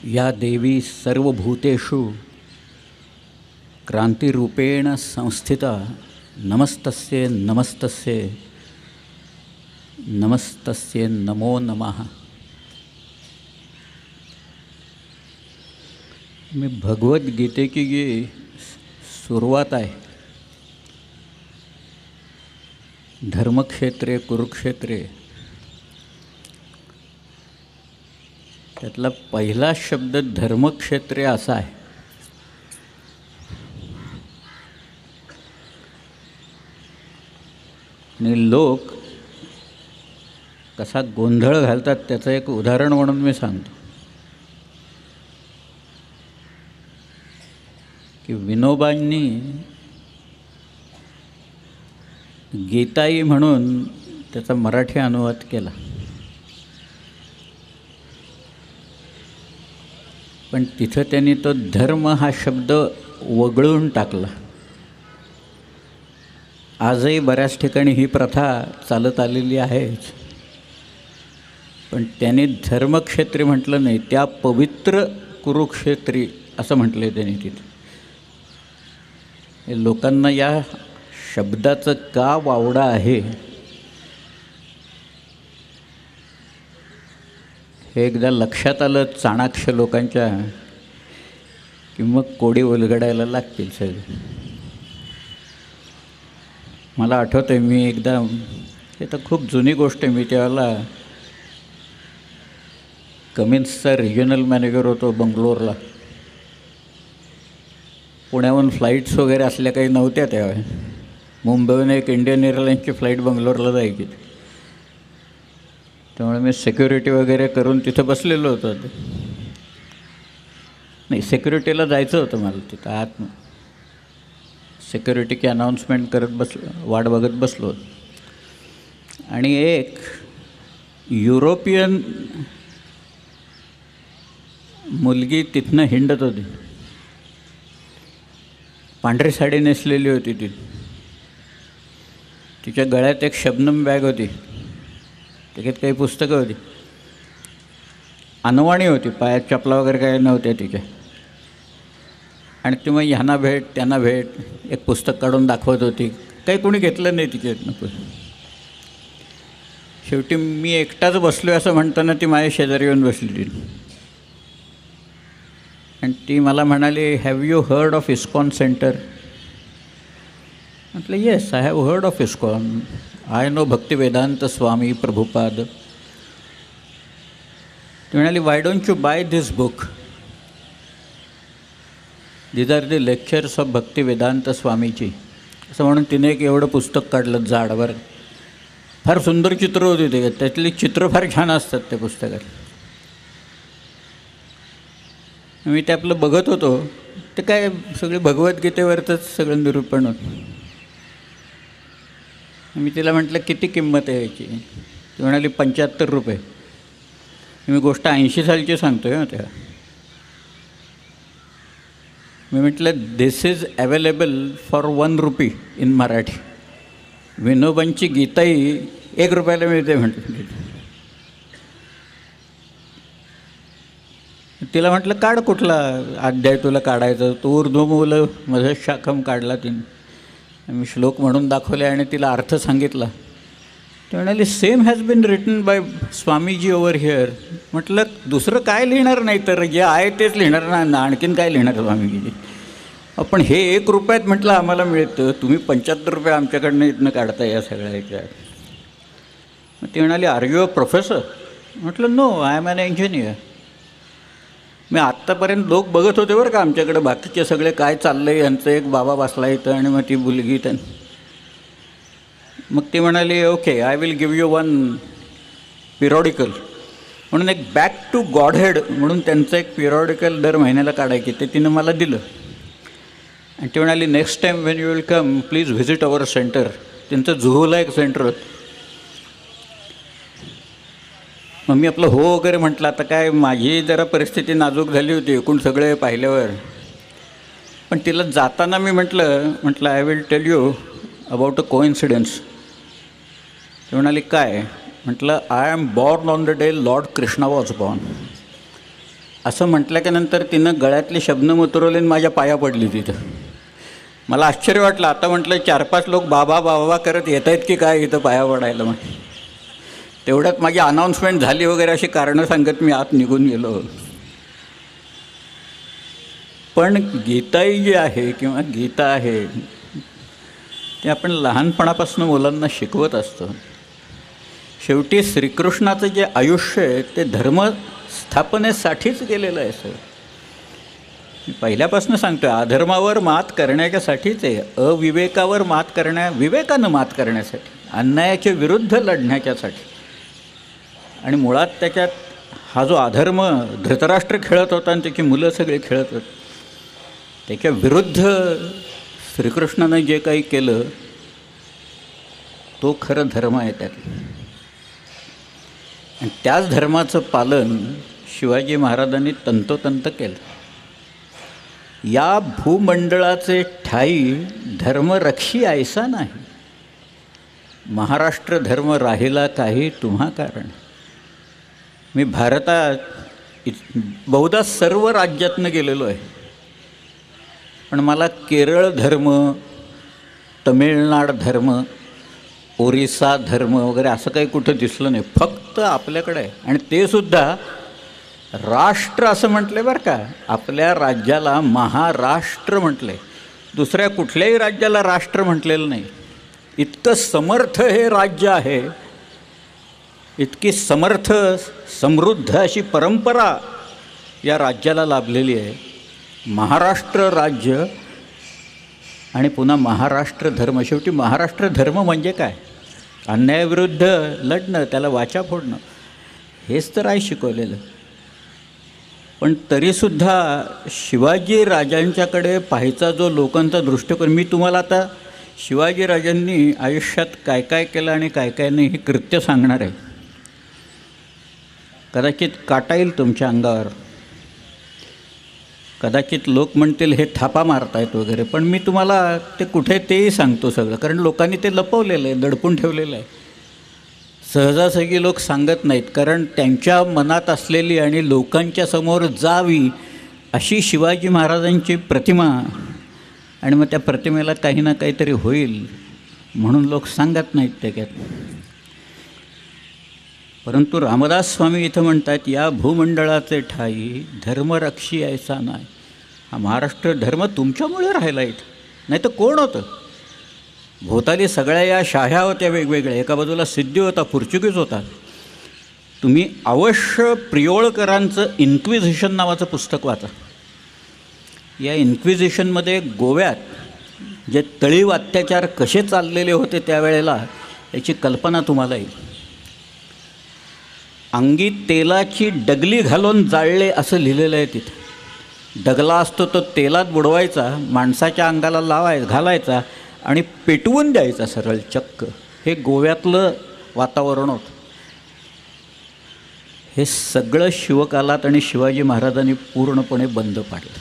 या देवी सर्वभूतेषु क्रांतिरूपेण संस्थिता नमस्तस्ये नमस्तस्ये नमस्तस्ये नमो नमः। मी भगवद्गीतेची जी सुरुवात आहे, धर्मक्षेत्रे कुरुक्षेत्रे, त्यातला पहिला शब्द धर्मक्षेत्रे असा आहे। आणि लोक कसा गोंधळ घालतात त्याचं एक उदाहरण म्हणून मी सांगतो की विनोबांनी गीताई म्हणून त्याचा मराठी अनुवाद केला, पण तिथं त्यांनी तो धर्म हा शब्द वगळून टाकला। आजही बऱ्याच ठिकाणी ही प्रथा चालत आलेली आहेच, पण त्यांनी धर्मक्षेत्री म्हटलं नाही, त्या पवित्र कुरुक्षेत्री असं म्हटलं आहे त्यांनी तिथे। लोकांना या शब्दाचं का वावडा आहे हे एकदा लक्षात आलं चाणाक्ष लोकांच्या की मग कोडी उलगडायला लागतील सगळे। मला आठवतं आहे, मी एकदा, हे तर खूप जुनी गोष्ट आहे, मी त्यावेळेला कमिन्सचा रिजनल मॅनेजर होतो बंगलोरला। पुण्याहून फ्लाईट्स वगैरे असल्या काही नव्हत्या त्यावेळेस। मुंबईहून एक इंडियन एअरलाईन्सची फ्लाईट बंगलोरला जायची, त्यामुळे मी सिक्युरिटी वगैरे करून तिथं बसलेलो होतो। नाही, सिक्युरिटीला जायचं होतं मला, तिथं आत सिक्युरिटीची अनाऊन्समेंट करत वाट बघत बसलो। आणि एक युरोपियन मुलगी तिथनं हिंडत होती, पांढरी साडी नेसलेली होती ती, तिच्या गळ्यात एक शबनम बॅग होती, त्याच्यात काही पुस्तकं होती, अनवाणी होती, पायात चपला वगैरे काही नव्हत्या तिच्या। आणि ती मग ह्यांना भेट त्यांना भेट एक पुस्तक काढून दाखवत होती, काही कोणी घेतलं नाही तिच्यातनं। शेवटी मी एकटाच बसलो असं म्हणताना ती माझ्या शेजारी येऊन बसली आणि ती मला म्हणाली, have you heard of ISKCON center? म्हटलं, yes, I have heard of ISKCON, I know Bhaktivedanta Swami Prabhupada. ती म्हणाली, why don't you buy this book, these are the lectures of Bhaktivedanta स्वामीची, असं म्हणून तिने एक एवढं पुस्तक काढलं जाडवर। फार सुंदर चित्र होती ते, त्यातली चित्र फार छान असतात त्या पुस्तकात। मी ते आपलं बघत होतो, ते काय सगळे भगवद्गीतेवरच सगळं निरूपण होतं। मी तिला म्हटलं, किती किंमत आहे याची? ती म्हणाली, 75 रुपये। मी गोष्ट 80 सालची सांगतो आहे त्या। मी म्हटलं, this is available for 1 rupee in Marathi. विनोबांची गीताई 1 रुपयाला मिळते म्हटलं। तिला म्हटलं, काढ कुठला अध्याय तुला काढायचं? तो ऊर्ध्वमूल मध शाखम काढला तिने, मी श्लोक म्हणून दाखवले आणि तिला अर्थ सांगितला। ती म्हणाली, same has been written by Swamiji over here. म्हटलं, दुसरं काय लिहिणार? नाही तर जे आहे तेच लिहिणार ना, आणखीन काय लिहिणार स्वामीजी? पण हे 1 रुपयात म्हटलं आम्हाला मिळतं, तुम्ही 75 रुपये आमच्याकडनं इथनं काढता या सगळ्या ह्याच्यात। मग ती म्हणाली, आर यू अ प्रोफेसर? म्हटलं, no, I am an engineer. मी आत्तापर्यंत लोक बघत होते बरं का आमच्याकडे, बाकीचे सगळे काय चाललं आहे, यांचं एक बाबा बसला इथं आणि मग ती मुलगी मग ती म्हणाली, okay, I will give you 1 पिरियॉडिकल म्हणून एक बॅक टू गॉडहेड म्हणून त्यांचं एक पिरियॉडिकल दर महिन्याला काढायची, ते तिनं मला दिलं। आणि ती म्हणाली, next time Wien you will come please visit our centre. त्यांचं जुहूला एक सेंटर होतं। मग मी आपलं हो वगैरे म्हटलं, आता काय माझी जरा परिस्थिती नाजूक झाली होती एकूण सगळे पाहिल्यावर। पण तिला जाताना मी म्हटलं I will tell you about a coincidence. ती म्हणाली, काय? म्हटलं, I am born on the day lord Krishna was born. असं म्हटल्यानंतर तिनं गळ्यातले शबनम उतरवले आणि माझ्या पाया पडली तिथं. मला आश्चर्य वाटलं. आता म्हटलं 4-5 लोक बाबा बाबा करत येत आहेत की काय इथं पाया पडायला. मग तेवढ्यात माझी अनाऊन्समेंट झाली वगैरे अशी कारणं सांगत मी आत निघून गेलो. पण गीताई जी आहे किंवा गीता आहे ते आपण लहानपणापासून मुलांना शिकवत असतो. शेवटी श्रीकृष्णाचं जे आयुष्य आहे ते धर्मस्थापनेसाठीच गेलेलं आहे सर. मी पहिल्यापासून सांगतो आहे, अधर्मावर मात करण्याच्यासाठीच आहे, अविवेकावर विवेकानं मात करण्यासाठी, अन्यायाच्या विरुद्ध लढण्याच्यासाठी. आणि मुळात त्याच्यात हा जो अधर्म धृतराष्ट्र खेळत होता आणि त्याची मुलं सगळे खेळत होते, त्याच्या विरुद्ध श्रीकृष्णानं जे काही केलं तो खरं धर्म आहे त्यात. आणि त्याच धर्माचं पालन शिवाजी महाराजांनी तंतोतंत केलं. या भूमंडळाचे ठाई धर्मरक्षी ऐसा नाही, महाराष्ट्र धर्म राहिला काही तुम्हा कारण. मी भारतात बहुधा सर्व राज्यातनं गेलेलो आहे, पण मला केरळ धर्म, तमिळनाड धर्म, ओरिसा धर्म वगैरे असं काही कुठं दिसलं नाही. फक्त आपल्याकडे आहे. आणि ते सुद्धा राष्ट्र असं म्हटले बरं का. आपल्या राज्याला महाराष्ट्र म्हटले, दुसऱ्या कुठल्याही राज्याला राष्ट्र म्हटलेलं नाही. इतकं समर्थ हे राज्य आहे, इतकी समर्थ समृद्ध अशी परंपरा या राज्याला लाभलेली आहे. महाराष्ट्र राज्य आणि पुन्हा महाराष्ट्र धर्म. शेवटी महाराष्ट्र धर्म म्हणजे काय? अन्यायाविरुद्ध लढणं, त्याला वाचा फोडणं, हेच तर आहे शिकवलेलं. पण तरीसुद्धा शिवाजी राजांच्याकडे पाहायचा जो लोकांचा दृष्टिकोन, मी तुम्हाला आता शिवाजीराजांनी आयुष्यात काय काय केलं आणि काय काय नाही हे कृत्य सांगणार आहे. कदाचित काटा येईल तुमच्या अंगावर, कदाचित लोक म्हणतील हे थापा मारतायत वगैरे, पण मी तुम्हाला ते कुठे तेही सांगतो सगळं, कारण लोकांनी ते लपवलेलं आहे, दडपून ठेवलेलं आहे. सहजासहजी लोक सांगत नाहीत, कारण त्यांच्या मनात असलेली आणि लोकांच्या समोर जावी अशी शिवाजी महाराजांची प्रतिमा, आणि मग त्या प्रतिमेला काही ना काहीतरी होईल म्हणून लोक सांगत नाहीत त्याच्यात. परंतु रामदास स्वामी इथं म्हणतात, या भूमंडळाचे ठाई धर्मरक्षी ऐसा नाही. हा महाराष्ट्र धर्म तुमच्यामुळे राहिला इथं, नाही तर कोण होतं? भोवताली सगळ्या या शाह्या होत्या वेगवेगळ्या, एका बाजूला सिद्धी होता, पोर्चुगीज होता. तुम्ही अवश्य प्रियोळकरांचं इन्क्विझिशन नावाचं पुस्तक वाचा. या इन्क्विझिशनमध्ये गोव्यात जे तळीव अत्याचार कसे चाललेले होते त्यावेळेला याची कल्पना तुम्हाला येईल. अंगी तेलाची डगली घालून जाळले असं लिहिलेलं आहे तिथं. डगला असतो तो तेलात बुडवायचा, माणसाच्या अंगाला घालायचा आणि पेटवून द्यायचा सरळ चक्क. हे गोव्यातलं वातावरण होतं. हे सगळं शिवकालात आणि शिवाजी महाराजांनी पूर्णपणे बंद पाडलं.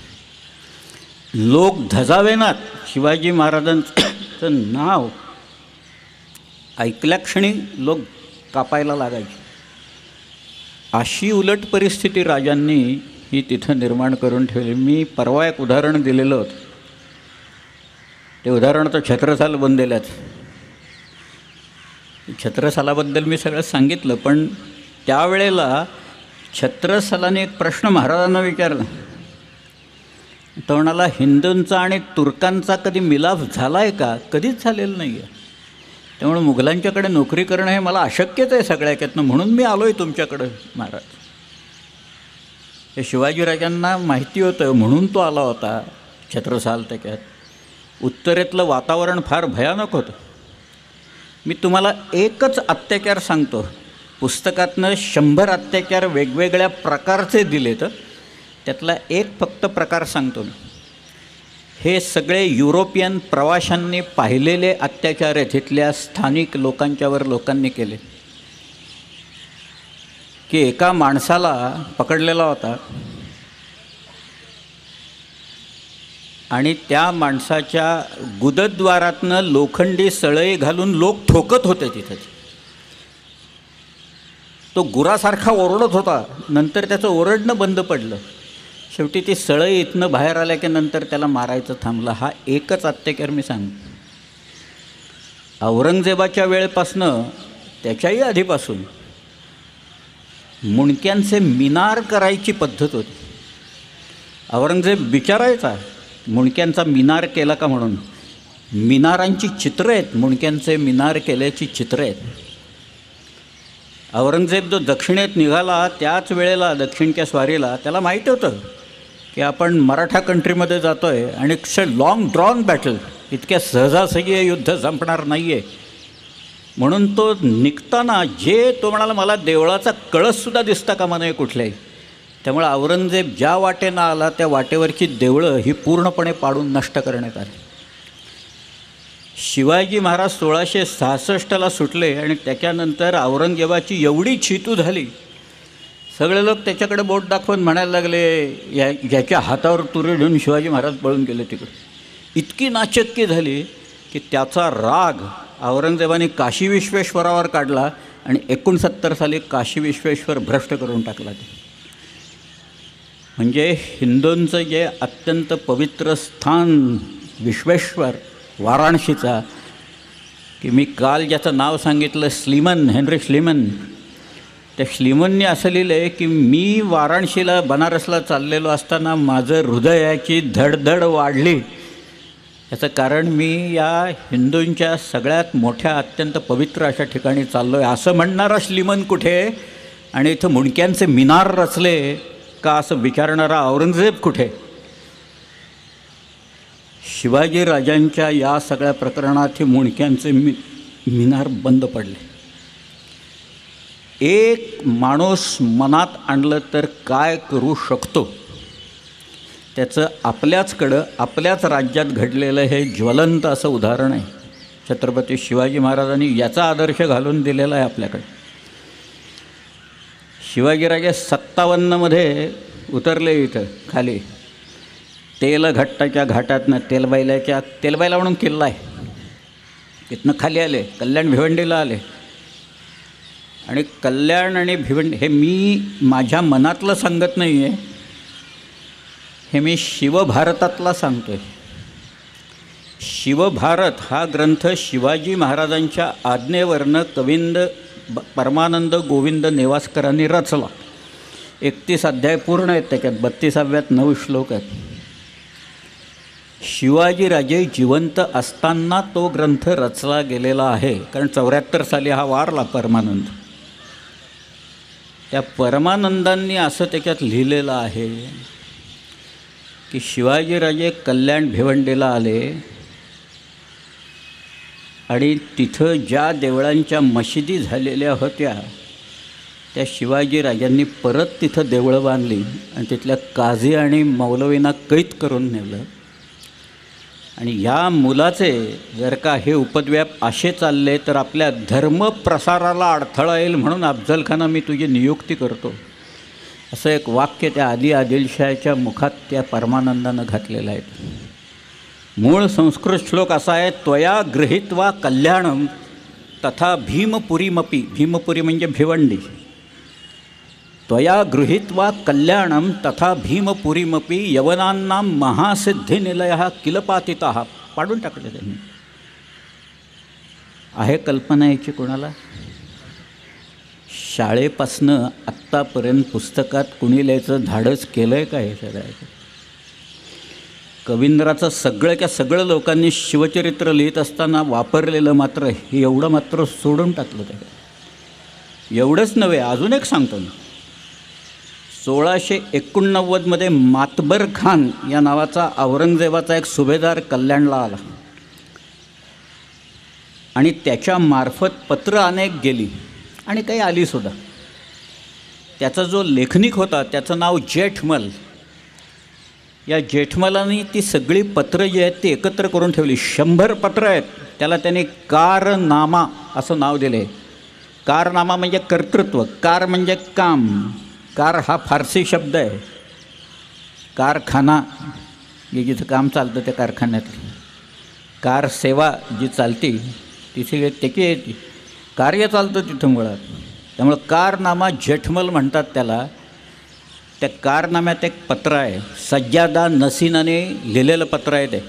लोक धजावेनात शिवाजी महाराजांचं नाव ऐकल्याक्षणी लोक कापायला लागायचे. अशी उलट परिस्थिती राजांनी ही तिथं निर्माण करून ठेवली. मी परवा एक उदाहरण दिलेलं होतं, ते उदाहरण तर छत्रसाल बनलेल्याच. छत्रसालाबद्दल मी सगळं सांगितलं, पण त्यावेळेला छत्रसालाने एक प्रश्न महाराजांना विचारला. तो म्हणाला, हिंदूंचा आणि तुर्कांचा कधी मिलाफ झाला आहे का? कधीच झालेलं नाही आहे. त्यामुळे मुघलांच्याकडे नोकरी करणं हे मला अशक्यच आहे सगळ्याच्यातनं, म्हणून मी आलो आहे तुमच्याकडं महाराज. हे शिवाजीराजांना माहिती होतं म्हणून तो आला होता छत्रसाल. त्याच्यात उत्तरेतलं वातावरण फार भयानक होतं. मी तुम्हाला एकच अत्याचार सांगतो, पुस्तकातनं 100 अत्याचार वेगवेगळ्या प्रकारचे दिले, तर त्यातला एक फक्त प्रकार सांगतो मी. हे सगळे युरोपियन प्रवाशांनी पाहिलेले अत्याचार आहेत, इथल्या स्थानिक लोकांनी केले. की एका माणसाला पकडलेला होता आणि त्या माणसाच्या गुदद्वारातनं लोखंडी सळई घालून लोक ठोकत होते तिथं. तो गुरासारखा ओरडत होता. नंतर त्याचं ओरडणं बंद पडलं. शेवटी ती सळई इथनं बाहेर आल्या की नंतर त्याला मारायचं थांबलं. हा एकच अत्याचार मी सांगतो. औरंगजेबाच्या वेळेपासनं त्याच्याही आधीपासून मुंडक्यांचे मिनार करायची पद्धत होती. औरंगजेब विचारायचा मुंडक्यांचा मिनार केला का म्हणून. मिनारांची चित्रं आहेत, मुंडक्यांचे मिनार केल्याची चित्रं आहेत. औरंगजेब जो दक्षिणेत निघाला त्याच वेळेला दक्षिणच्या स्वारीला त्याला माहीत होतं की आपण मराठा कंट्रीमध्ये जातो आहे आणि लॉंग ड्रॉन बॅटल, इतक्या सहजासहजी हे युद्ध संपणार नाही आहे. म्हणून तो निघताना तो म्हणाला मला देवळाचा कळससुद्धा दिसता कामा नये कुठल्याही. त्यामुळे औरंगजेब ज्या वाटेनं आला त्या वाटेवरची देवळं ही पूर्णपणे पाडून नष्ट करण्यात आली. शिवाजी महाराज 1666ला सुटले आणि त्याच्यानंतर औरंगजेबाची एवढी चितू झाली, सगळे लोक त्याच्याकडे बोट दाखवून म्हणायला लागले ज्याच्या हातावर तुरे घेऊन शिवाजी महाराज पळून गेले तिकडे. इतकी नाचक्की झाली की त्याचा राग औरंगजेबाने काशी विश्वेश्वरावर काढला आणि 69 साली काशी विश्वेश्वर भ्रष्ट करून टाकला. ते म्हणजे हिंदूंचं जे अत्यंत पवित्र स्थान विश्वेश्वर वाराणसीचा, की मी काल ज्याचं नाव सांगितलं स्लीमन, हेनरी स्लीमन, त्या श्लीमनने असं लिहिलं आहे की मी वाराणसीला बनारसला चाललेलो असताना माझं हृदयाची धडधड वाढली. याचं कारण मी या हिंदूंच्या सगळ्यात मोठ्या अत्यंत पवित्र अशा ठिकाणी चाललो आहे. असं म्हणणारा श्लीमन कुठे आणि इथं मुंडक्यांचे मिनार रचले का असं विचारणारा औरंगजेब कुठे. शिवाजीराजांच्या या सगळ्या प्रकरणात हे मुंडक्यांचे मिनार बंद पडले. एक माणूस मनात आणलं तर काय करू शकतो त्याचं आपल्याचकडं आपल्याच राज्यात घडलेलं हे ज्वलंत असं उदाहरण आहे. छत्रपती शिवाजी महाराजांनी याचा आदर्श घालून दिलेला आहे आपल्याकडे. शिवाजीराजे 57मध्ये उतरले इथं खाली तेलघट्टाच्या घाटातनं तेलबाईला म्हणून किल्ला आहे, तिथनं खाली आले, कल्याण भिवंडीला आले. आणि कल्याण आणि भिवंडी हे मी माझ्या मनातलं सांगत नाही आहे, हे मी शिवभारतातला सांगतो आहे. शिवभारत हा ग्रंथ शिवाजी महाराजांच्या आज्ञेवरनं परमानंद गोविंद नेवासकरांनी रचला. 31 अध्याय पूर्ण आहेत, त्याच्यात 32व्यात 9 श्लोक आहेत. शिवाजीराजे जिवंत असताना तो ग्रंथ रचला गेलेला आहे, कारण 74 साली हा वारला परमानंद. त्या परमानंदांनी असं त्याच्यात लिहिलेलं आहे की शिवाजीराजे कल्याण भिवंडीला आले आणि तिथं ज्या देवळांच्या मशिदी झालेल्या होत्या त्या शिवाजीराजांनी परत तिथं देवळं बांधली आणि तिथल्या काझी आणि मौलवींना कैद करून नेलं. आणि या मुलाचे जर का हे उपद्व्याप असे चालले तर आपल्या धर्मप्रसाराला अडथळा येईल, म्हणून अफजलखाना मी तुझी नियुक्ती करतो, असं एक वाक्य त्या आदिलशहाच्या मुखात त्या परमानंदानं घातलेलं आहे. मूळ संस्कृत श्लोक असा आहे, त्वया गृहीत्वा कल्याणम तथा भीमपुरीमपी, भीमपुरी म्हणजे भिवंडी, त्वया गृहीत्वा कल्याणम तथा भीमपुरीमपी यवनांना महासिद्धिनिलय किलपातितः. पाडून टाकले त्यांनी. आहे कल्पना याची कोणाला? शाळेपासनं आत्तापर्यंत पुस्तकात कुणी लिहायचं धाडस केलं आहे का हे सगळ्याचं? कवींद्राचं सगळ्याच्या सगळं लोकांनी शिवचरित्र लिहित असताना वापरलेलं मात्र हे एवढं मात्र सोडून टाकलं. त्या एवढंच नव्हे, अजून एक सांगतो मी. 1689मध्ये मातबर खान या नावाचा औरंगजेबाचा एक सुभेदार कल्याणला आला आणि त्याच्यामार्फत पत्र अनेक गेली आणि काही आलीसुद्धा. त्याचा जो लेखनिक होता त्याचं नाव जेठमल. या जेठमलांनी ती सगळी पत्रं जी आहेत ती एकत्र करून ठेवली. 100 पत्र आहेत. त्याला त्याने कारनामा असं नाव दिले. कारनामा म्हणजे कर्तृत्व, कार म्हणजे काम. कार हा फारसी शब्द आहे. कारखाना जे जिथं काम चालतं त्या कारखान्यातली, कार सेवा जी चालती तिथे त्याची कार्य चालतं तिथं मुळात. त्यामुळं कारनामा जेठमल म्हणतात त्याला. त्या कारनाम्यात एक पत्र आहे, सज्जादा नसीनाने लिहिलेलं पत्र आहे ते,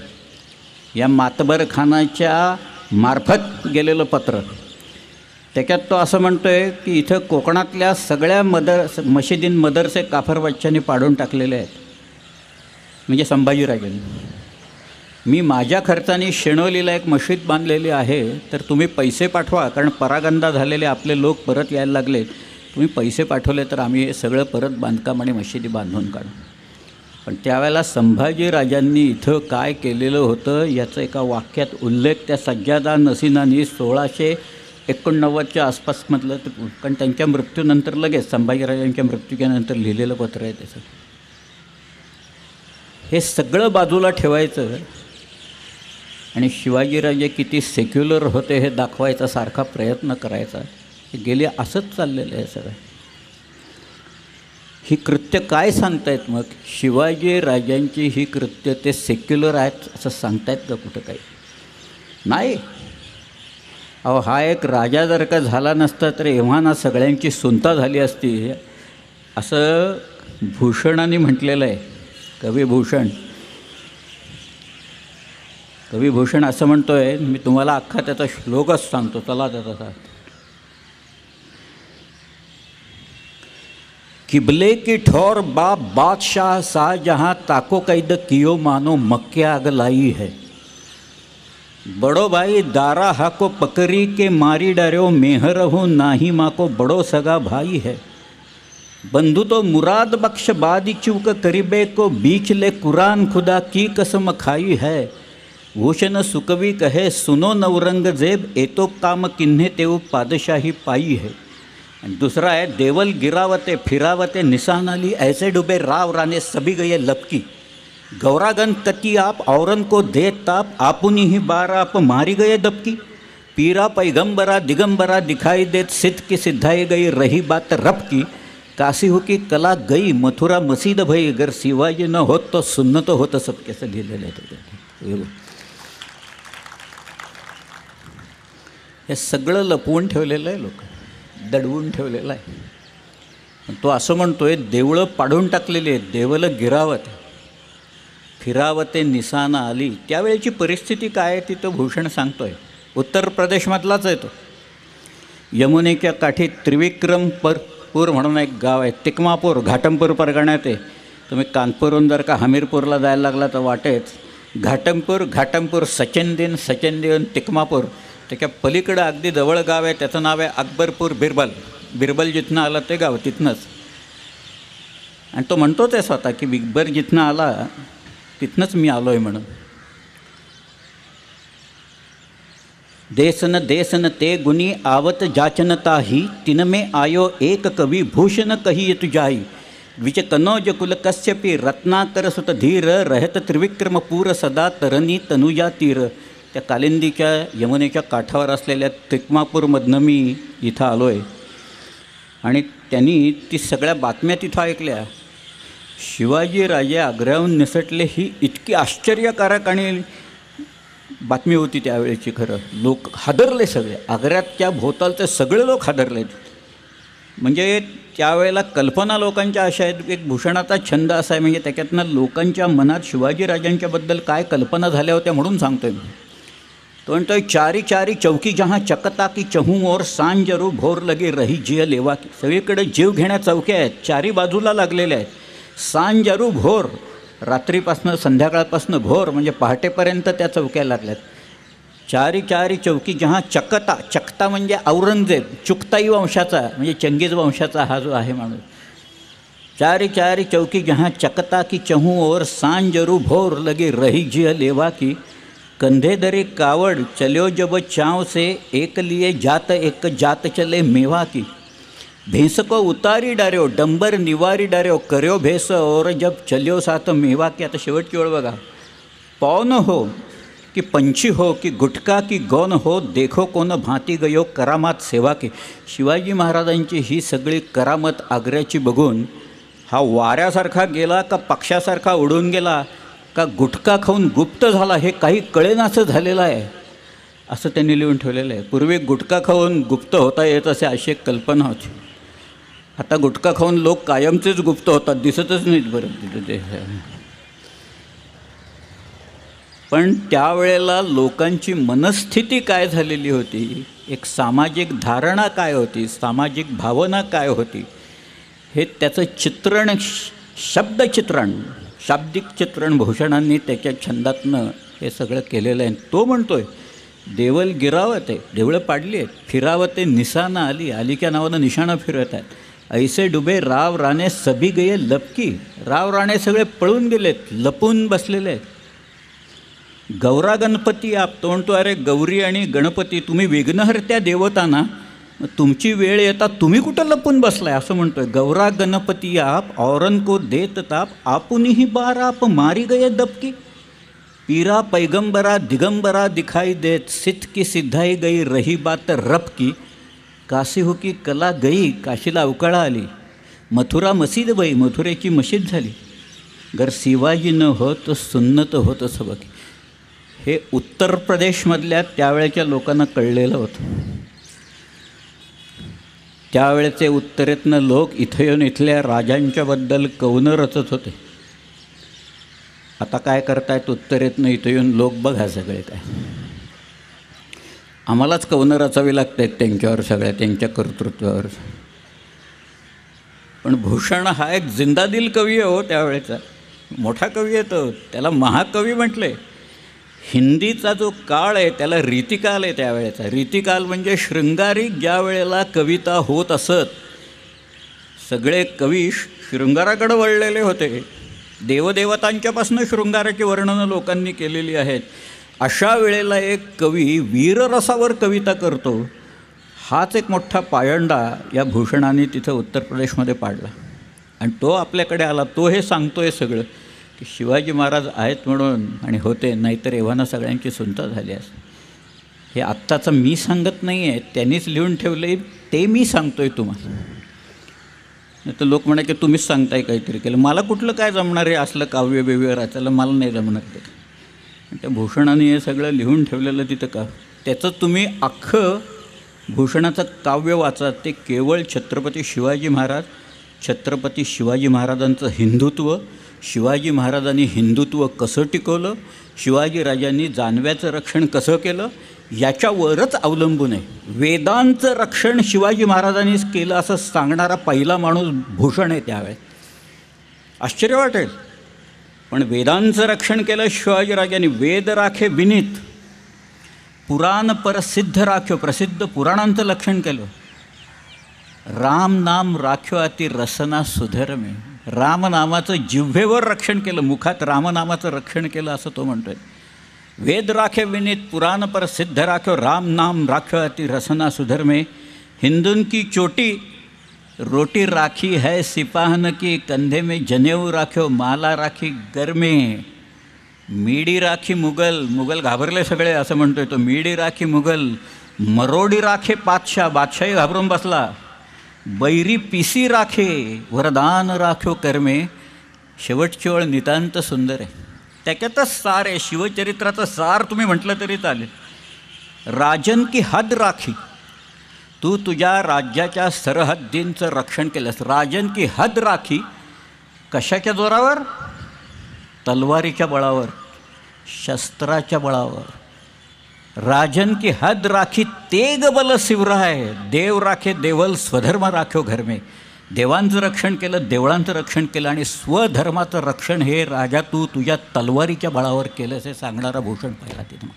या मातबर खानाच्या मार्फत गेलेलं पत्र. त्याच्यात तो असं म्हणतो आहे की इथं कोकणातल्या सगळ्या मशिदीन मदरसे काफर बच्चांनी पाडून टाकलेले आहेत, म्हणजे संभाजीराजांनी. मी माझ्या खर्चाने शेणोलीला एक मशीद बांधलेली आहे, तर तुम्ही पैसे पाठवा, कारण परागंदा झालेले आपले लोक परत यायला लागले, तुम्ही पैसे पाठवले तर आम्ही हे सगळं परत बांधकाम आणि मशिदी बांधून काढू. पण त्यावेळेला संभाजीराजांनी इथं काय केलेलं होतं याचं एका वाक्यात उल्लेख त्या सज्जादा नसीनांनी 1689च्या आसपासमधलं, कारण त्यांच्या मृत्यूनंतर लगेच संभाजीराजांच्या मृत्यूच्यानंतर लिहिलेलं पत्र आहे त्याचं. हे सगळं बाजूला ठेवायचं आणि शिवाजीराजे किती सेक्युलर होते हे दाखवायचा सारखा प्रयत्न करायचा. हे गेले असंच चाललेलं आहे सगळं. ही कृत्य काय सांगतायत मग? शिवाजीराजांची ही कृत्य ते सेक्युलर आहेत असं सांगतायत का कुठं काही? नाही. अहो, हा एक राजा जर का झाला नसता तर एव्हा ना सगळ्यांची सुनता झाली असती, असं भूषणाने म्हटलेलं आहे. कविभूषण असं म्हणतो आहे, मी तुम्हाला अख्खा त्याचा श्लोकच सांगतो, चला त्याचा. किबले की ठोर बाप बादशाह शाहजहाँ ताको कैद कियो मानो मक्के आग लाई है. बड़ो भाई दारा हाको पकड़ी के मारी डरो मेहर हो नाही माँ को बड़ो सगा भाई है. बंधु तो मुराद बख्श बादी चूक करीबे को बीच ले कुरान खुदा की कसम खाई है. भूषण सुकवी कहे सुनो नवरंगजेब एतो काम किन्हे तेव पादशाही पाई है. आणि दुसरा आहे, देवल गिरावते फिरावते निशान अली ऐसे डुबे राव राने सभी गए लपकी. गौरागन कती आप औरन को दे ताप आपुनी ही बार आप मारी गए दबकी. पीरा पैगंबरा दिगंबरा दिखाई देत सिद्ध की सिद्धाई गई रही बात रब की. काशी हो की कला गई मथुरा मसीद भई अगर शिवाजी न होत तो सुन्नत होत सब. कसं लिहिलेलं आहे त्याच्यात. हे सगळं लपवून ठेवलेलं आहे, लोक दडवून ठेवलेलं आहे. तो असं म्हणतो आहे, देवळं पाडून टाकलेली आहेत, देवलं गिरावत फिरावते निशाना आली. त्यावेळेची परिस्थिती काय आहे ती तो भूषण सांगतो आहे. उत्तर प्रदेशमधलाच आहे तो. यमुनेच्या काठी त्रिविक्रमपूर म्हणून एक गाव आहे, तिकमापूर, घाटमपूर परगण्यात आहे. तुम्ही कानपूरहून जर का हमीरपूरला जायला लागला तर वाटेच घाटमपूर सचेंदीन तिकमापूर. त्याच्या पलीकडं अगदी जवळ गाव आहे, त्याचं नाव आहे अकबरपूर बिरबल जिथनं आला ते गाव तिथनंच. आणि तो म्हणतोच आहे स्वतः की बिरबल जिथनं आला तिथनंच मी आलो आहे म्हणून. देसन ते गुणी आवत जाचनता ही तिन में आयो एक कवी भूषण कही तुझाई. विच कनौज कुल कश्यपी रत्नाकर सुत धीर रहत त्रिविक्रमपूर सदा तरणी तनुजा तीर. त्या कालिंदीच्या यमुनेच्या काठावर असलेल्या तिकमापूरमधनं मी इथं आलो आहे. आणि त्यांनी ती सगळ्या बातम्या तिथं ऐकल्या. शिवाजीराजे आग्र्याहून निसटले ही इतकी आश्चर्यकारक आणि बातमी होती त्यावेळेची. खरं लोक हादरले सगळे, आग्र्याच्या भोवतालचे सगळे लोक हादरले. म्हणजे त्यावेळेला कल्पना लोकांच्या अशा आहेत. एक भूषणाचा छंद असा आहे, म्हणजे त्याच्यातनं लोकांच्या मनात शिवाजीराजांच्याबद्दल काय कल्पना झाल्या होत्या म्हणून सांगतो आहे मी. तो म्हणतो, चारी चारी चौकी जहाँ चकता की चहूँ और सांजरू भोर लगे रही जिय लेवा की. सगळीकडे जीव घेण्या चौक्या आहेत, चारी बाजूला लागलेल्या आहेत. सांजरू भोर, रात्रीपासनं संध्याकाळपासनं भोर म्हणजे पहाटेपर्यंत त्या चौक्या लागल्यात. चारी चारी चौकी जहाँ चकता म्हणजे औरंगजेब, चुगताई वंशाचा म्हणजे चंगीज वंशाचा हा जो आहे माणूस. चारी चारी चौकी जहाँ चकता की चहूँ और सांजरू भोर लगे रही जिय लेवा की. कंधे दरे कावड़ चलो जब चाँव से एक लिए एक जात चले मेवा की. भैंस को उतारी डार्यो डंबर निवारी डार्यो कर्यो भैंस और जब चल्यो सात मेवा की. आता शेवटची वेळ बघा. पौन हो कि पंछी हो कि गुटका की गौन हो देखो कोण भांती गयो करामात सेवा की. शिवाजी महाराजांची ही सगळी करामत आग्र्याची बघून हा वाऱ्यासारखा गेला का पक्षासारखा उडून गेला का गुटखा खाऊन गुप्त झाला हे काही कळेनासं झालेलं आहे, असं त्यांनी लिहून ठेवलेलं आहे. पूर्वी गुटखा खाऊन गुप्त होता येत असे अशी एक कल्पना होती. आता गुटखा खाऊन लोक कायमचेच गुप्त होतात, दिसतच नाहीत बरं तिथं ते. पण त्यावेळेला लोकांची मनस्थिती काय झालेली होती, एक सामाजिक धारणा काय होती, सामाजिक भावना काय होती, हे त्याचं चित्रण, शब्दचित्रण, शाब्दिक चित्रण भूषणांनी त्याच्या छंदातनं हे सगळं केलेलं आहे. तो म्हणतोय देवल गिरावते, देवळं पाडली आहेत, फिरावते निशाणं आली, आलिक्या नावानं निशाणं फिरत आहेत. ऐसे डुबे राव राणे सभी गये लपकी, राव राणे सगळे पळून गेलेत, लपून बसलेले आहेत. गौरा गणपती आप, तो म्हणतो अरे गौरी आणि गणपती तुम्ही विघ्नहर्त्या देवताना, तुमची वेळ येता तुम्ही कुठं लपून बसलाय असं म्हणतोय. गौरा गणपती आप औरन को देत ताप, आपुनीही बार आप मारी गये दबकी. पीरा पैगंबरा दिगंबरा दिखाई देत, सिद्ध की सिद्धाई गई रही बात रब की. काशी हो की कला गई, काशीला अवकाळा आली. मथुरा मसीद बाई, मथुरेची मशीद झाली. गर शिवाजी न होत सुन्नत होत सबकी. हे उत्तर प्रदेशमधल्या त्यावेळेच्या लोकांना कळलेलं होतं. त्यावेळेचे उत्तरेतनं लोक इथं येऊन इथल्या राजांच्याबद्दल कवनं रचत होते. आता काय करतायत उत्तरेतनं इथं येऊन लोक, बघा सगळे काय आम्हालाच कवनं रचावी लागत आहेत त्यांच्यावर, सगळ्या त्यांच्या कर्तृत्वावर. पण भूषण हा एक जिंदादिल कवी आहे हो, त्यावेळेचा मोठा कवी आहे तो, त्याला महाकवी म्हटलं आहे. हिंदीचा जो काळ आहे त्याला रीतिकाल आहे त्यावेळेचा. रीतिकाल म्हणजे शृंगारिक ज्या वेळेला कविता होत असत, सगळे कवी शृंगाराकडे वळलेले होते. देवदेवतांच्यापासून शृंगाराची वर्णनं लोकांनी केलेली आहेत. अशा वेळेला एक कवी वीररसावर कविता करतो, हाच एक मोठा पायंडा या भूषणाने तिथं उत्तर प्रदेशमध्ये पाडला. आणि तो आपल्याकडे आला, तो हे सांगतोय सगळं की शिवाजी महाराज आहेत म्हणून आणि होते, नाहीतर एव्हाना सगळ्यांची सुनता झाली असं. हे आत्ताचं मी सांगत नाही आहे, त्यांनीच लिहून ठेवलं आहे, ते मी सांगतोय तुम्हाला. नाही तर लोक म्हणा की तुम्हीच सांगताय काहीतरी केलं, मला कुठलं काय जमणार आहे असलं काव्य बिव्य रचायला, मला नाही जमणार ते. त्या भूषणाने हे सगळं लिहून ठेवलेलं तिथं का, त्याचं तुम्ही अख्खं भूषणाचं काव्य वाचा. ते केवळ छत्रपती शिवाजी महाराज, छत्रपती शिवाजी महाराजांचं हिंदुत्व, शिवाजी महाराजांनी हिंदुत्व कसं टिकवलं, शिवाजी राजांनी जानव्याचं रक्षण कसं केलं, याच्यावरच अवलंबून आहे. वेदांचं रक्षण शिवाजी महाराजांनीच केलं असं सांगणारा पहिला माणूस भूषण आहे त्यावेळेस. आश्चर्य वाटेल, पण वेदांचं रक्षण केलं शिवाजीराजांनी. वेद राखे विनीत, पुराण प्रसिद्ध राख्यो, प्रसिद्ध पुराणांचं रक्षण केलं. राम नाम राख्यो अति रसना सुधर्मे, रामनामाचं जिव्हेवर रक्षण केलं, मुखात रामनामाचं रक्षण केलं असं तो म्हणतोय. वेद राखे विनीत, पुराण प्रसिद्ध राख्यो, राम नाम राख्यो अति रसना सुधर्मे. हिंदुन की चोटी रोटी राखी है सिपाहन की, कंधे में जनेऊ राख्यो, माला राखी गरमे. मीडी राखी मुगल, मुगल घाबरले सगळे असं म्हणतोय तो. मीडी राखी मुगल, मरोडी राखे बादशाह, बादशाही घाबरून बसला. बैरी पिसी राखे, वरदान राख्यो कर्मे. शेवटची ओळ नितांत सुंदर आहे, त्याच्यातच सार आहे. शिवचरित्राचं सार तुम्ही म्हटलं तरी चालेल. राजन की हद राखी, तू तुझ्या राज्याच्या सरहद्दींचं रक्षण केलंस. राजन की हद राखी, कशाच्या जोरावर? तलवारीच्या बळावर, शस्त्राच्या बळावर. राजन की हद राखी, तेग बल शिवराय. देव राखे देवल, स्वधर्म राख्यो घर में. देवांचं रक्षण केलं, देवळांचं रक्षण केलं, आणि स्वधर्माचं रक्षण हे राजा तू तुझ्या तलवारीच्या बळावर केलंस हे सांगणारा भूषण पाहिला तिथं.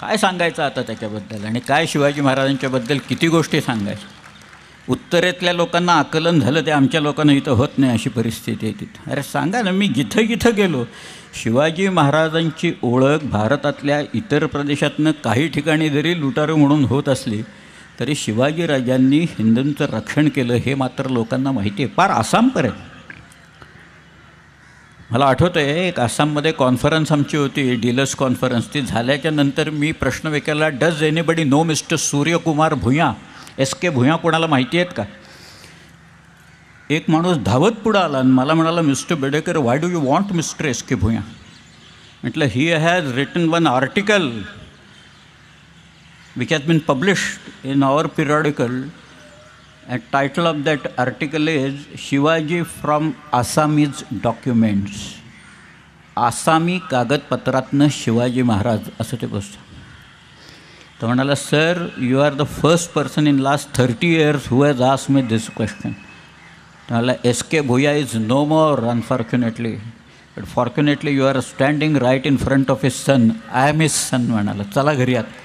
काय सांगायचं आता त्याच्याबद्दल, आणि काय शिवाजी महाराजांच्याबद्दल किती गोष्टी सांगायच्या. उत्तरेतल्या लोकांना आकलन झालं, ते आमच्या लोकांना इथं होत नाही अशी परिस्थिती आहे तिथं. अरे सांगा ना, मी जिथं जिथं गेलो, शिवाजी महाराजांची ओळख भारतातल्या इतर प्रदेशातनं काही ठिकाणी जरी लुटारू म्हणून होत असली तरी शिवाजीराजांनी हिंदूंचं रक्षण केलं हे मात्र लोकांना माहिती आहे, फार आसामपर्यंत. मला आठवतं आहे एक आसाममध्ये कॉन्फरन्स आमची होती, डीलर्स कॉन्फरन्स. ती झाल्याच्या नंतर मी प्रश्न विचारला, does anybody know mister Suryakumar Bhuya, SK Bhuya कोणाला माहिती आहेत का? एक माणूस धावत पुढं आला आणि मला म्हणाला, mister Bedekar, why do you want mister SK Bhuya? म्हटलं, he has written one article which has been published in our periodical And title of that article is Shivaji from Assamese documents. आसामी कागदपत्रातनं शिवाजी महाराज असं ते पुस्तक. तो म्हणाला, sir you are the first person in last 30 years who has asked me this question. म्हणाला S K. Bhuyan is no more unfortunately, but fortunately you are standing right in front of his son. I am his son. म्हणाला चला घरी आत.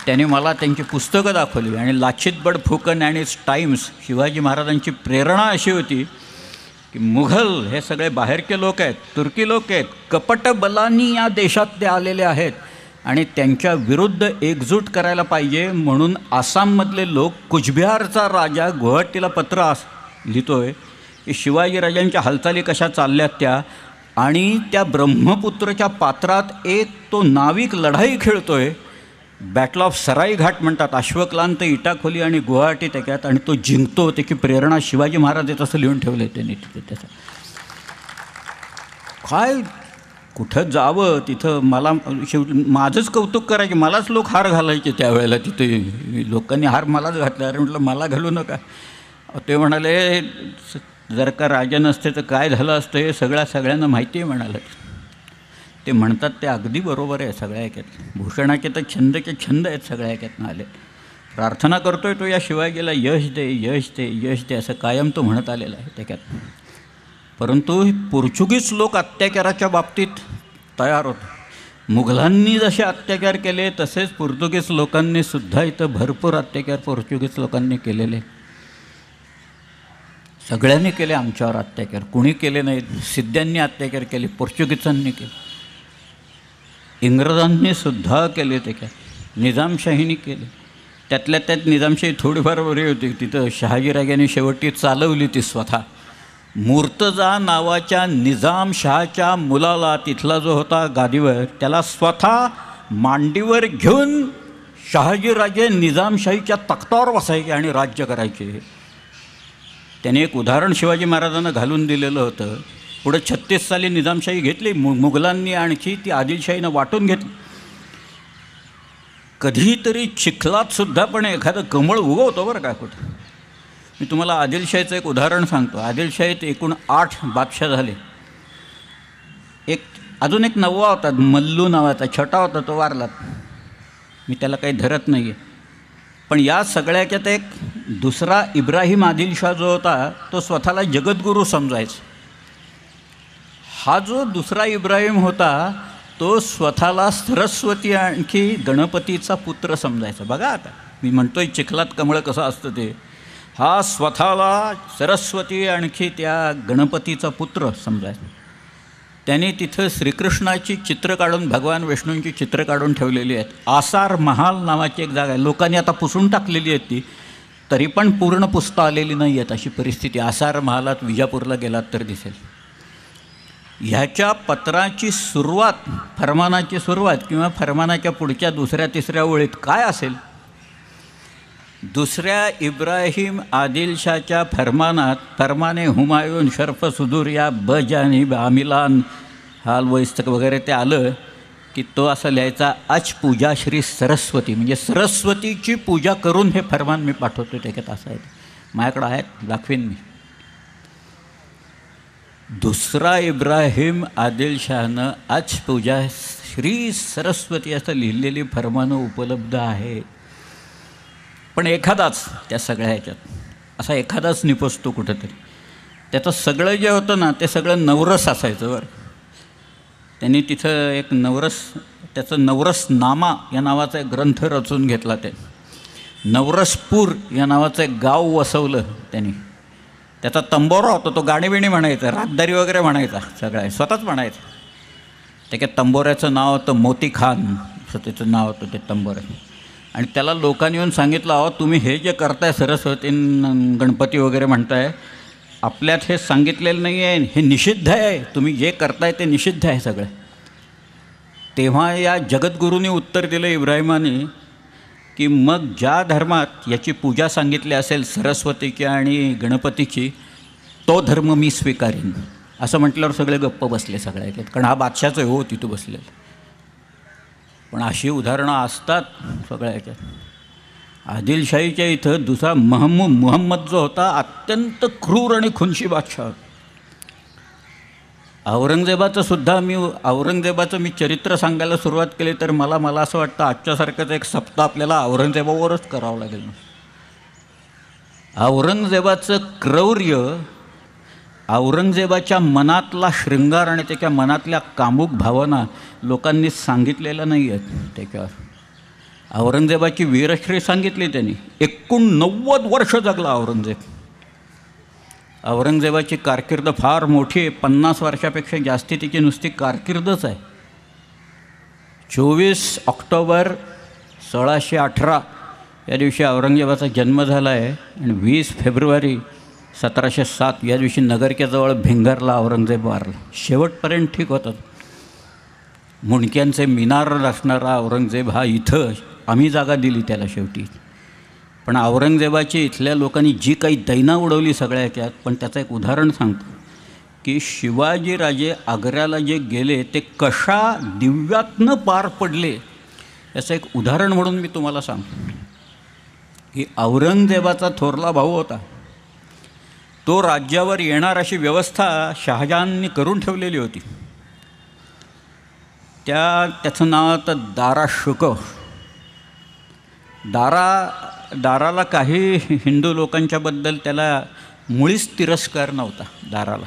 त्यांनी मला त्यांची पुस्तकं दाखवली आणि Lachit Borphukan and its times. Shivaji महाराजांची प्रेरणा अशी होती की मुघल हे सगळे बाहेरचे लोक आहेत, तुर्की लोक आहेत, कपट बलांनी या देशात ते आलेले आहेत आणि त्यांच्या विरुद्ध एकजूट करायला पाहिजे. म्हणून आसाममधले लोक, कुचबिहारचा राजा गुवाहाटीला पत्र लिहितोय की शिवाजीराजांच्या हालचाली कशा चालल्यात त्या, आणि त्या ब्रह्मपुत्रच्या पात्रात एक तो नाविक लढाई खेळतोय. बॅटल ऑफ सराई घाट म्हणतात, अश्वक्लांत, इटाखोली आणि गुवाहाटी त्याच्यात, आणि तो जिंकतो. त्याची प्रेरणा शिवाजी महाराज आहेत असं लिहून ठेवलं आहे त्यांनी तिथे. त्याचं काय कुठं जावं तिथं मला शेवटी माझंच कौतुक करायचे. मलाच लोक हार घालायचे त्यावेळेला. तिथे लोकांनी हार मलाच घातला. अरे म्हटलं मला घालू नका. ते म्हणाले जर का राजा नसते तर काय झालं असतं हे सगळ्यांना माहिती आहे म्हणाले. ते म्हणतात ते अगदी बरोबर आहे. सगळ्या ऐक्यात भूषणाचे तर छंदचे छंद आहेत, सगळ्या ऐक्यातनं आले. प्रार्थना करतोय तो या शिवाजीला यश दे, यश दे, यश दे असं कायम तो म्हणत आलेला आहे त्याच्यात. परंतु पोर्चुगीज लोक अत्याचाराच्या बाबतीत तयार होते. मुघलांनी जसे अत्याचार केले तसेच पोर्तुगीज लोकांनी सुद्धा इथं भरपूर अत्याचार पोर्चुगीज लोकांनी केलेले. सगळ्यांनी केले आमच्यावर अत्याचार. कुणी केले नाहीत. सिद्ध्यांनी अत्याचार केले, पोर्चुगीजांनी केले, इंग्रजांनी सुद्धा केले, त्याच्यात निजामशाहीने केले. त्यातल्या त्यात निजामशाही थोडीफार बरी होती. तिथं शहाजीराजांनी शेवटी चालवली ती स्वतः. मुर्तजा नावाच्या निजामशहाच्या मुलाला तिथला जो होता गादीवर, त्याला स्वतः मांडीवर घेऊन शहाजीराजे निजामशाहीच्या तख्तावर बसायचे आणि राज्य करायचे. त्याने एक उदाहरण शिवाजी महाराजांना घालून दिलेलं होतं. पुढे 36 साली निजामशाही घेतली. मुघलांनी आणखी ती आदिलशाहीनं वाटून घेतली. कधीतरी चिखलातसुद्धा पण एखादं कमळ उगवतो बरं का कुठं. मी तुम्हाला आदिलशाहीचं एक उदाहरण सांगतो. आदिलशाहीत एकूण 8 बादशाह झाले. अजून एक 9वा होता, मल्लू नावाचा, छोटा होता, तो वारलात. मी त्याला काही धरत नाही आहे. पण या सगळ्याच्यात एक दुसरा इब्राहिम आदिलशाह जो होता तो स्वतःला जगद्गुरू समजायचा. हा जो दुसरा इब्राहिम होता तो स्वतःला सरस्वती आणखी गणपतीचा पुत्र समजायचा. बघा आता मी म्हणतोय चिखलात कमळ कसं असतं ते. हा स्वतःला सरस्वती आणखी त्या गणपतीचा पुत्र समजायचा. त्याने तिथं श्रीकृष्णाची चित्र काढून, भगवान विष्णूंची चित्र काढून ठेवलेली आहेत. आसार महाल नावाची एक जागा आहे. लोकांनी आता पुसून टाकलेली आहेत ती, तरी पण पूर्ण पुसता आलेली नाही आहेत अशी परिस्थिती. आसार महालात विजापूरला गेलात तर दिसेल. ह्याच्या पत्राची सुरुवात, फरमानाची सुरुवात किंवा फरमानाच्या पुढच्या 2-3 ओळीत काय असेल? दुसऱ्या इब्राहिम आदिलशाच्या फरमानात, फरमाने हुमायून शर्फ सुदूर या बजानिब आमिलान हाल वैस्तक वगैरे ते आलं की तो असं लिहायचा, अच पूजा श्री सरस्वती, म्हणजे सरस्वतीची पूजा करून हे फरमान मी पाठवतो. त्याच्यात असं आहे, माझ्याकडं आहेत, दाखवीन मी. दुसरा इब्राहिम आदिलशाहनं अच पूजा श्री सरस्वती असं लिहिलेली फरमानं उपलब्ध आहे. पण एखादाच त्या सगळ्या ह्याच्यात असा एखादाच निपजतो कुठंतरी. त्याचं सगळं जे होतं ना ते सगळं नवरस असायचं बरं. त्यांनी तिथं एक नवरस, त्याचं नवरसनामा या नावाचा एक ग्रंथ रचून घेतला. ते नवरसपूर या नावाचं एक गाव वसवलं त्यांनी. त्याचा तंबोरा होता, तो गाणीबिणी म्हणायचा, रातदारी वगैरे म्हणायचा, सगळं स्वतःच म्हणायचं. त्याच्या तंबोऱ्याचं नाव होतं मोती खान, असं त्याचं नाव होतं ते तंबोऱ्याचं. आणि त्याला लोकांनी येऊन सांगितलं, अहो तुम्ही हे जे करताय सरस्वती गणपती वगैरे म्हणताय, आपल्यात हे सांगितलेलं नाही आहे, हे निषिद्ध आहे, तुम्ही जे करताय ते निषिद्ध आहे सगळं. तेव्हा या जगद्गुरूंनी उत्तर दिलं इब्राहिमाने की मग ज्या धर्मात याची पूजा सांगितली असेल सरस्वतीची आणि गणपतीची, तो धर्म मी स्वीकारीन. असं म्हटल्यावर सगळे गप्प बसले सगळ्या याच्यात, कारण हा बादशाचं हो तिथं बसलेलं. पण अशी उदाहरणं असतात सगळ्या याच्यात. आदिलशाहीच्या इथं दुसरा मुहम्मद जो होता अत्यंत क्रूर आणि खुनशी बादशाह. औरंगजेबाचं मी चरित्र सांगायला सुरुवात केली तर मला असं वाटतं आजच्यासारखंच एक सप्ताह आपल्याला औरंगजेबावरच करावं लागेल. औरंगजेबाचं क्रौर्य, औरंगजेबाच्या मनातला शृंगार आणि त्याच्या मनातल्या कामुक भावना लोकांनी सांगितलेल्या नाही आहेत. त्याच्यावर औरंगजेबाची वीरश्री सांगितली त्यांनी. 89 वर्ष जगला औरंगजेब. औरंगजेबाची कारकीर्द फार मोठी आहे. 50 वर्षापेक्षा जास्ती तिची नुसती कारकीर्दच आहे. 24 ऑक्टोबर 1618 या दिवशी औरंगजेबाचा जन्म झाला आहे आणि 20 फेब्रुवारी 1707 या दिवशी नगरच्याजवळ भिंगरला औरंगजेब वारला. शेवटपर्यंत ठीक होतात. मुंडक्यांचे मिनार असणारा औरंगजेब हा इथं आम्ही जागा दिली त्याला शेवटी. पण औरंगजेबाची इथल्या लोकांनी जी काही दैना उडवली सगळ्याच्यात. पण त्याचं एक उदाहरण सांगतो की शिवाजीराजे आग्र्याला जे गेले ते कशा दिव्यातनं पार पडले याचं एक उदाहरण म्हणून मी तुम्हाला सांगतो की औरंगजेबाचा थोरला भाऊ होता. तो राज्यावर येणार अशी व्यवस्था शहाजहाननी करून ठेवलेली होती. त्याचं नाव होतं दारा शुकोह. दाराला काही हिंदू लोकांच्याबद्दल त्याला मुळीच तिरस्कार नव्हता दाराला.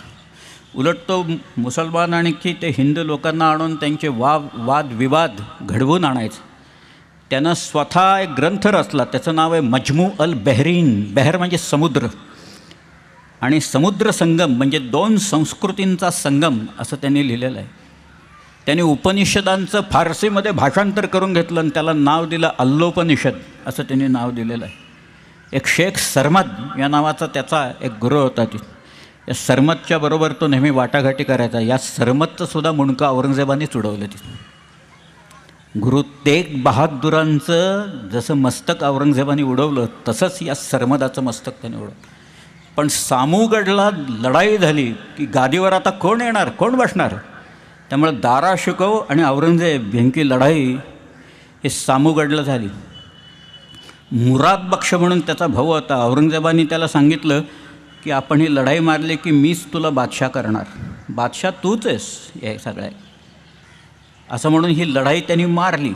उलट तो मुसलमान आणि की ते हिंदू लोकांना आणून त्यांचे वादविवाद घडवून आणायचे. त्यानं स्वतः एक ग्रंथ रचला. त्याचं नाव आहे मजमू अल बहरीन. बहर म्हणजे समुद्र आणि समुद्र संगम म्हणजे 2 संस्कृतींचा संगम असं त्यांनी लिहिलेलं आहे. त्यांनी उपनिषदांचं फारसीमध्ये भाषांतर करून घेतलं आणि त्याला नाव दिलं अल्लोपनिषद असं त्यांनी नाव दिलेलं आहे. एक शेख सरमद या नावाचा त्याचा एक गुरु होता. या सरमदच्या बरोबर तो नेहमी वाटाघाटी करायचा. या सरमदचं सुद्धा मुंडकं औरंगजेबानेच उडवलं. गुरु तेग बहादुरांचं जसं मस्तक औरंगजेबाने उडवलं तसंच या सरमदाचं मस्तक त्याने उडवलं. पण सामूगडला लढाई झाली की गादीवर आता कोण येणार, कोण बसणार. त्यामुळे दारा शुकोह आणि औरंगजेब यांची लढाई हे सामूगडला झाली. मुराद बक्ष म्हणून त्याचा भाऊ होता. औरंगजेबाने त्याला सांगितलं की आपण ही लढाई मारली की मीच तुला बादशाह करणार, बादशाह तूच आहेस हे सगळ्या असं म्हणून ही लढाई त्यांनी मारली.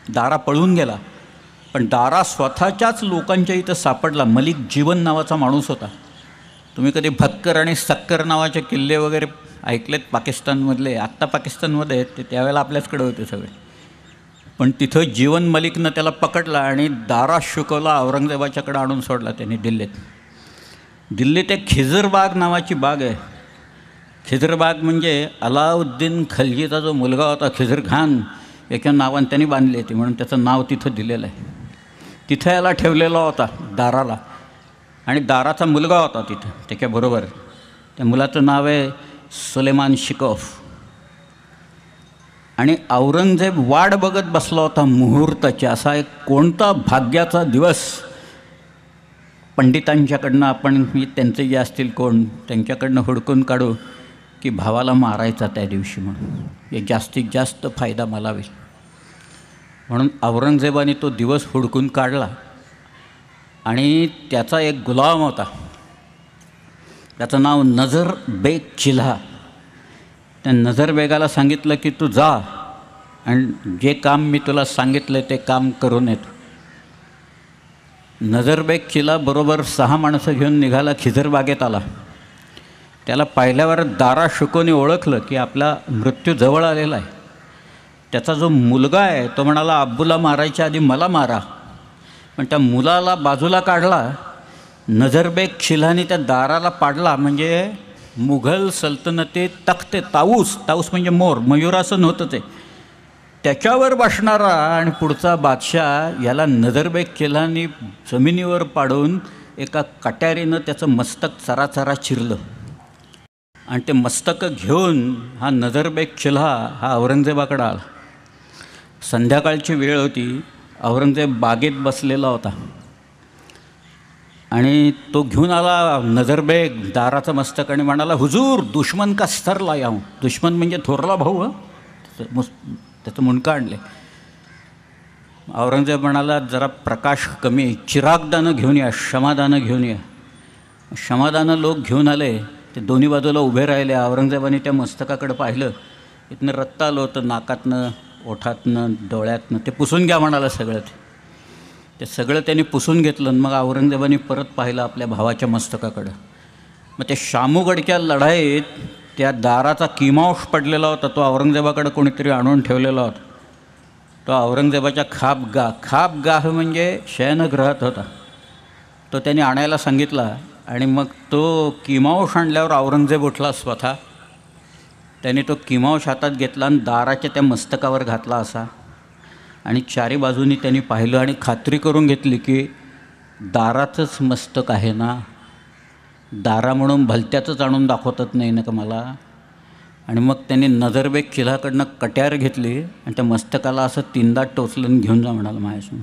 दारा पळून गेला. पण दारा स्वतःच्याच लोकांच्या इथं सापडला. मलिक जीवन नावाचा माणूस होता. तुम्ही कधी भक्कर आणि सक्कर नावाचे किल्ले वगैरे ऐकलेत पाकिस्तानमधले. आत्ता पाकिस्तानमध्ये आहेत ते, त्यावेळेला आपल्याचकडे होते सगळे. पण तिथं जीवन मलिकनं त्याला पकडला आणि दारा शुकोहला औरंगजेबाच्याकडे आणून सोडला त्यांनी दिल्लीत एक खिजरबाग नावाची बाग आहे. खिजरबाग म्हणजे अलाउद्दीन खलजीचा जो मुलगा होता खिजर खान याच्या नावाने त्यांनी बांधली होती म्हणून त्याचं नाव तिथं दिलेलं आहे. तिथं याला ठेवलेला होता दाराला. आणि दाराचा मुलगा होता तिथं त्याच्याबरोबर. त्या मुलाचं नाव आहे सुलेमान शिकोह. आणि औरंगजेब वाट बघत बसला होता मुहूर्ताची. असा एक कोणता भाग्याचा दिवस पंडितांच्याकडनं आपण त्यांचे जे असतील कोण त्यांच्याकडनं हुडकून काढू की भावाला मारायचा त्या दिवशी म्हणून हे जास्तीत जास्त फायदा मला होईल. म्हणून औरंगजेबाने तो दिवस हुडकून काढला. आणि त्याचा एक गुलाम होता. त्याचं नाव नजर बेग चिल्हा. त्या नजर बेगाला सांगितलं की तू जा आणि जे काम मी तुला सांगितलं ते काम करून येतो. नजरबेग चिल्हा बरोबर 6 माणसं घेऊन निघाला. खिजरबागेत आला. त्याला पाहिल्यावर दारा शुकोहने ओळखलं की आपला मृत्यू जवळ आलेला आहे. त्याचा जो मुलगा आहे तो म्हणाला अब्बूला मारायच्या आधी मला मारा. पण त्या मुलाला बाजूला काढला. नजरबेग चिल्हाने त्या दाराला पाडला. म्हणजे मुघल सल्तनतीत तख्ते ताऊस म्हणजे मोर, मयुरासन होतं ते, त्याच्यावर बसणारा आणि पुढचा बादशाह याला नजरबेग चिल्हाने जमिनीवर पाडून एका कट्यारीनं त्याचं मस्तक चराचरा चिरलं. आणि ते मस्तक घेऊन हा नजरबेग चिल्हा हा औरंगजेबाकडे आला. संध्याकाळची वेळ होती. औरंगजेब बागेत बसलेला होता आणि तो घेऊन आला नजरबेग दाराचं मस्तक आणि म्हणाला हुजूर दुश्मन का स्तर लाया हूँ. दुश्मन म्हणजे थोरला भाऊ. त्याचं मुंडकं आणले. औरंगजेब म्हणाला, जरा प्रकाश कमी आहे, चिरागदानं घेऊन या, क्षमादानं घेऊन या. क्षमादानं लोक घेऊन आले. ते दोन्ही बाजूला उभे राहिले. औरंगजेबाने त्या मस्तकाकडे पाहिलं. इथनं रक्त आलं होतं नाकातनं, ओठातनं, डोळ्यातनं. ते पुसून घ्या म्हणाला सगळं. ते सगळं त्यांनी पुसून घेतलं. मग औरंगजेबाने परत पाहिलं आपल्या भावाच्या मस्तकाकडं. मग ते शामूगडच्या लढाईत त्या दाराचा किमांश पडलेला होता, तो औरंगजेबाकडे कोणीतरी आणून ठेवलेला होता. तो औरंगजेबाच्या खापगाह म्हणजे शयनगृहात होता. तो त्यांनी आणायला सांगितला. आणि मग तो किमांश आणल्यावर औरंगजेब उठला स्वतः. त्याने तो किमांश हातात घेतला आणि दाराच्या त्या मस्तकावर घातला असा. आणि चारी बाजूनी त्यांनी पाहिलं आणि खात्री करून घेतली की दाराचंच मस्तक आहे ना, दारा म्हणून भलत्याचंच आणून दाखवतात नाही ना का मला. आणि मग त्यांनी नजरबेग चिलाकडनं कट्यार घेतली आणि त्या मस्तकाला असं 3दा टोचलं घेऊन जा म्हणाला माझ्यासमोर.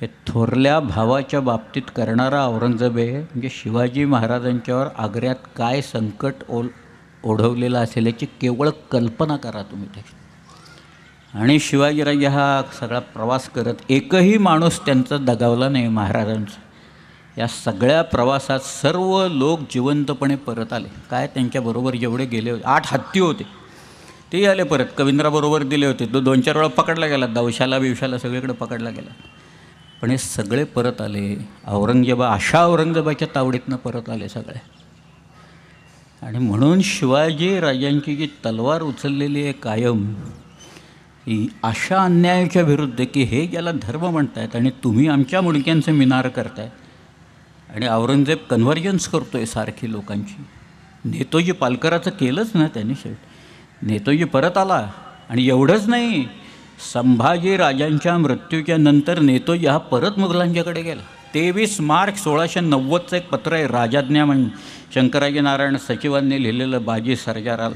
हे थोरल्या भावाच्या बाबतीत करणारा औरंगजेब आहे. म्हणजे शिवाजी महाराजांच्यावर आग्र्यात काय संकट ओढवलेलं असेल याची केवळ कल्पना करा तुम्ही ते. आणि शिवाजीराजे हा सगळा प्रवास करत एकही माणूस त्यांचा दगावला नाही महाराजांचा. या सगळ्या प्रवासात सर्व लोक जिवंतपणे परत आले. काय त्यांच्याबरोबर जेवढे गेले होते, 8 हत्ती होते, तेही आले परत. कवींद्राबरोबर दिले होते. तो 2-4 वेळा पकडला गेला, दवशाला बिवशाला सगळीकडे पकडला गेला. पण हे सगळे परत आले. अशा औरंगजेबाच्या तावडीतनं परत आले सगळे. आणि म्हणून शिवाजी राजांची जी तलवार उचललेली आहे कायम, ही अशा अन्यायाच्या विरुद्ध की हे ज्याला धर्म म्हणतायत आणि तुम्ही आमच्या मुडक्यांचे मिनार करताय. आणि औरंगजेब कन्व्हर्जन्स करतो आहे सारखी लोकांची. नेतोजी पालकराचं केलंच ना त्यांनी शेवटी. नेतोजी परत आला. आणि एवढंच नाही, संभाजी राजांच्या मृत्यूच्या नंतर नेतोजी हा परत मुघलांच्याकडे गेला. 23 मार्च 1690चं एक पत्र आहे, राजाज्ञा म्हणून शंकराजी नारायण सचिवांनी लिहिलेलं बाजी सर्जाराल.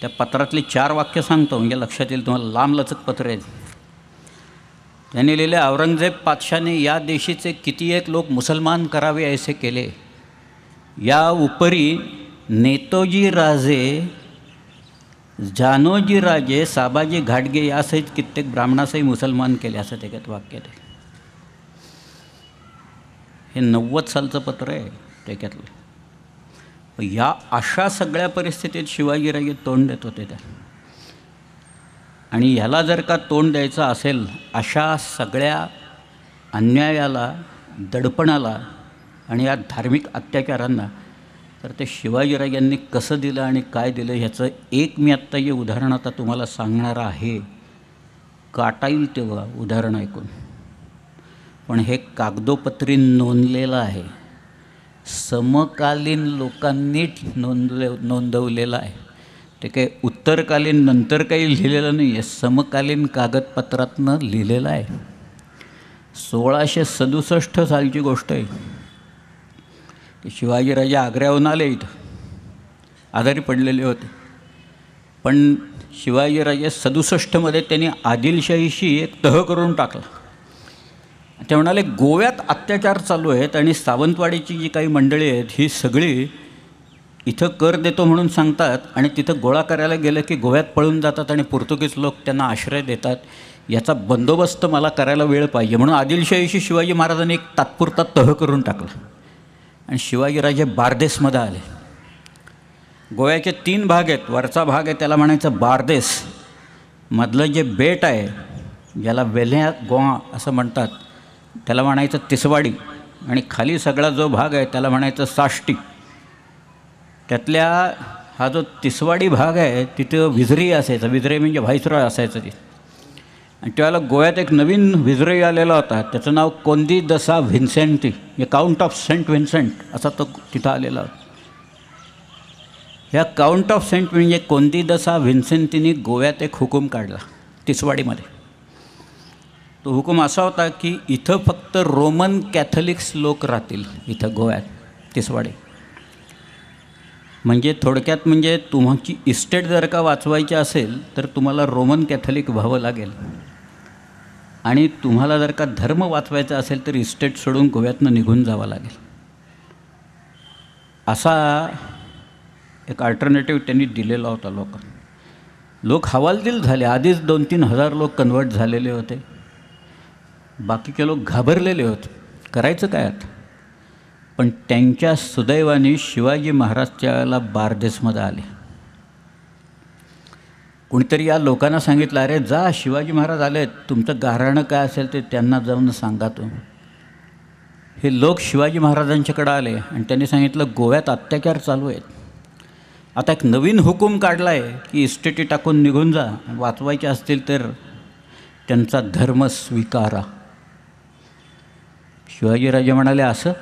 त्या पत्रातली 4 वाक्य सांगतो म्हणजे लक्षात येईल तुम्हाला. लांबलचक पत्र आहे. त्यांनी लिहिले, औरंगजेब पातशाने या देशीचे किती एक लोक मुसलमान करावे ऐसे केले. या उपरी नेतोजी राजे, जानोजी राजे, साबाजी घाटगे यासहित कित्येक ब्राह्मणासही मुसलमान केले. असं त्याच्यात वाक्य आहे. हे 90 सालचं पत्र आहे त्याच्यातलं. या अशा सगळ्या परिस्थितीत शिवाजीराजे तोंड देत होते त्या. आणि ह्याला जर का तोंड द्यायचं असेल, अशा सगळ्या अन्यायाला, दडपणाला आणि या धार्मिक अत्याचारांना, तर ते शिवाजीराजांनी कसं दिलं आणि काय दिलं ह्याचं एक मी आत्ता जे उदाहरण आता तुम्हाला सांगणार आहे. काटा येईल तेव्हा उदाहरण ऐकून. पण हे कागदोपत्री नोंदलेलं आहे. समकालीन लोकांनी नोंदवलेलं आहे. ते काही उत्तरकालीन नंतर काही लिहिलेलं नाही आहे. समकालीन कागदपत्रातनं लिहिलेलं आहे. 1667 सालची गोष्ट आहे. शिवाजीराजे आग्र्याहून आले. इथं आजारी पडलेले होते. पण शिवाजीराजे 67मध्ये त्यांनी आदिलशाहीशी एक तह करून टाकला. ते म्हणाले, गोव्यात अत्याचार चालू आहेत आणि सावंतवाडीची जी काही मंडळी आहेत ही सगळी इथं कर देतो म्हणून सांगतात आणि तिथं गोळा करायला गेलं की गोव्यात पळून जातात आणि पोर्तुगीज लोक त्यांना आश्रय देतात. याचा बंदोबस्त मला करायला वेळ पाहिजे. म्हणून आदिलशाहीशी शिवाजी महाराजांनी एक तात्पुरता तह करून टाकला. आणि शिवाजीराजे बारदेसमध्ये आले. गोव्याचे 3 भाग आहेत. वरचा भाग आहे त्याला म्हणायचं बारदेस. मधलं जे बेट आहे ज्याला वेल्ह्या गोवा असं म्हणतात त्याला म्हणायचं तिसवाडी. आणि खाली सगळा जो भाग आहे त्याला म्हणायचं साष्टी. त्यातल्या हा जो तिसवाडी भाग आहे तिथं विझरी असायचं. विझरे म्हणजे व्हाईसरॉय असायचं ते. आणि त्यावेळेला गोव्यात एक नवीन विझरॉय आलेला होता. त्याचं नाव कोंदी दसा व्हिन्सेंटी, म्हणजे काउंट ऑफ सेंट व्हिन्सेंट असा तो तिथं आलेला होता. ह्या काउंट ऑफ सेंट म्हणजे कोंदी दसा व्हिन्सेंटीने गोव्यात एक हुकूम काढला तिसवाडीमध्ये. तो हुकूम असा होता की इथं फक्त रोमन कॅथलिक्स लोक राहतील इथं गोव्यात तिसवाडी. म्हणजे थोडक्यात म्हणजे तुमची इस्टेट जर का वाचवायची असेल तर तुम्हाला रोमन कॅथलिक व्हावं लागेल. आणि तुम्हाला जर का धर्म वाचवायचा असेल तर इस्टेट सोडून गोव्यातनं निघून जावं लागेल. असा एक अल्टरनेटिव्ह त्यांनी दिलेला होता लोकांना. लोक हवालदिल झाले. आधीच 2-3 हजार लोक कन्वर्ट झालेले होते. बाकीचे लोक घाबरलेले होते. करायचं काय आता? पण त्यांच्या सुदैवाने शिवाजी महाराज त्यावेळेला बारदेसमध्ये आले. कुणीतरी या लोकांना सांगितलं, अरे जा, शिवाजी महाराज आले, तुमचं गाऱ्हाणं काय असेल ते त्यांना जाऊन सांगा. तो हे लोक शिवाजी महाराजांच्याकडे आले आणि त्यांनी सांगितलं, गोव्यात अत्याचार चालू आहेत. आता एक नवीन हुकूम काढला आहे की इस्टेटी टाकून निघून जा, वाचवायचे असतील तर त्यांचा धर्म स्वीकारा. शिवाजीराजे म्हणाले, असं?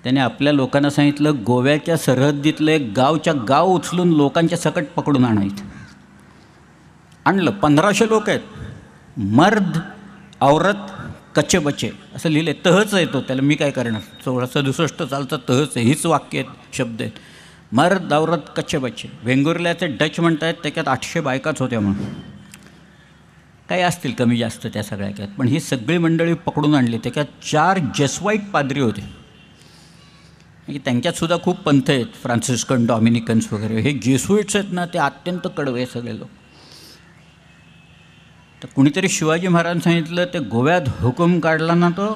त्याने आपल्या लोकांना सांगितलं, गोव्याच्या सरहद्दीतलं एक गावच्या गाव उचलून लोकांच्या सकट पकडून आणायचं. आणलं. 1500 लोक आहेत. मर्द औरत कच्चे बच्चे असं लिहिले. तहच आहे तो, त्याला मी काय करणार. 1667 चालतं तहच आहे. हीच वाक्य आहेत, शब्द आहेत. मर्द औरत कच्चे बच्चे. वेंगुर्ल्याचे डच म्हणत आहेत त्याच्यात 800 बायकाच होत्या म्हणून. काही असतील कमी जास्त त्या सगळ्या. पण ही सगळी मंडळी पकडून आणली. त्याच्यात 4 जेसवाईट पाद्री होते. त्यांच्यातसुद्धा खूप पंथ आहेत, फ्रान्सिस्कन, डॉमिनिकन्स वगैरे. हे जेसुइट्स आहेत ना, ते अत्यंत कडवे सगळे लोक. तर कुणीतरी शिवाजी महाराजांनी सांगितलं, ते गोव्यात हुकूम काढला ना तो,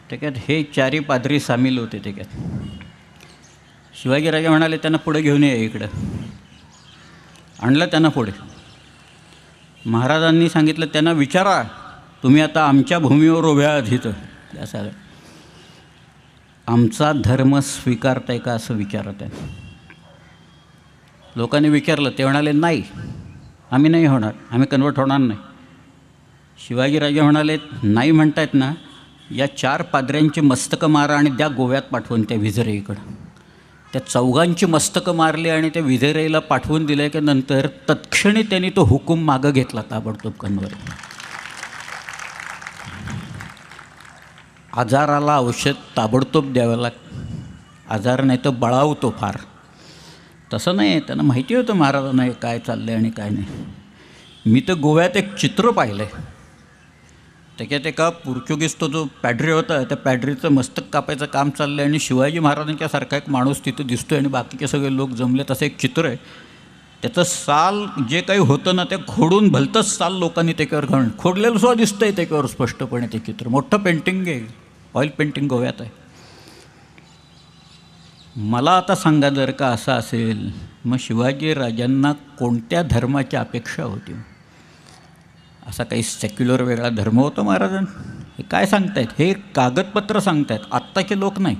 त्याच्यात हे 4 पाद्री सामील होते त्याच्यात. शिवाजीराजे म्हणाले, त्यांना पुढे घेऊन ये इकडं. आणलं त्यांना पुढे. महाराजांनी सांगितलं, त्यांना विचारा, तुम्ही आता आमच्या भूमीवर उभे आहात इथं, त्या सगळ्या, आमचा धर्म स्वीकारताय का असं विचारत आहे. लोकांनी विचारलं. ते म्हणाले, नाही, आम्ही नाही होणार, आम्ही कन्वर्ट होणार नाही. शिवाजीराजे म्हणाले, नाही म्हणतायत ना, या 4 पाद्र्यांची मस्तकं मारा आणि द्या गोव्यात पाठवून त्या विजयराईकडं. त्या 4घांची मस्तकं मारली आणि त्या विजयराईला पाठवून दिलं की नंतर तत्क्षणी त्यांनी तो हुकूम मागं घेतला, ताबडतोब कन्वर्ट. आजाराला औषध ताबडतोब द्यावं लागतं. आजार नाही तर बळावतो फार. तसं नाही, त्यांना माहिती होतं महाराजांना काय चाललं आहे आणि काय नाही. मी तर गोव्यात एक चित्र पाहिलं आहे. त्याच्यात एका पोर्चुगीज तो जो पॅड्री होता, त्या पॅड्रीचं मस्तक कापायचं काम चाललं आहे आणि शिवाजी महाराजांच्यासारखा एक माणूस तिथं दिसतो आहे आणि बाकीचे सगळे लोक जमले. तसं एक चित्र आहे. त्याचं साल जे काही होतं ना, ते खोडून भलतंच साल लोकांनी त्याच्यावर घालून खोडलेलं सुद्धा दिसतं आहे त्याच्यावर स्पष्टपणे. ते चित्र मोठं पेंटिंग आहे, ऑइल पेंटिंग गोव्यात आहे. मला आता सांगा, जर का असं असेल, मग शिवाजी राजांना कोणत्या धर्माची अपेक्षा होती? असा काही सेक्युलर वेगळा धर्म होता महाराजांना? हे काय सांगतायत? हे कागदपत्र सांगतायत, आत्ताचे लोक नाही.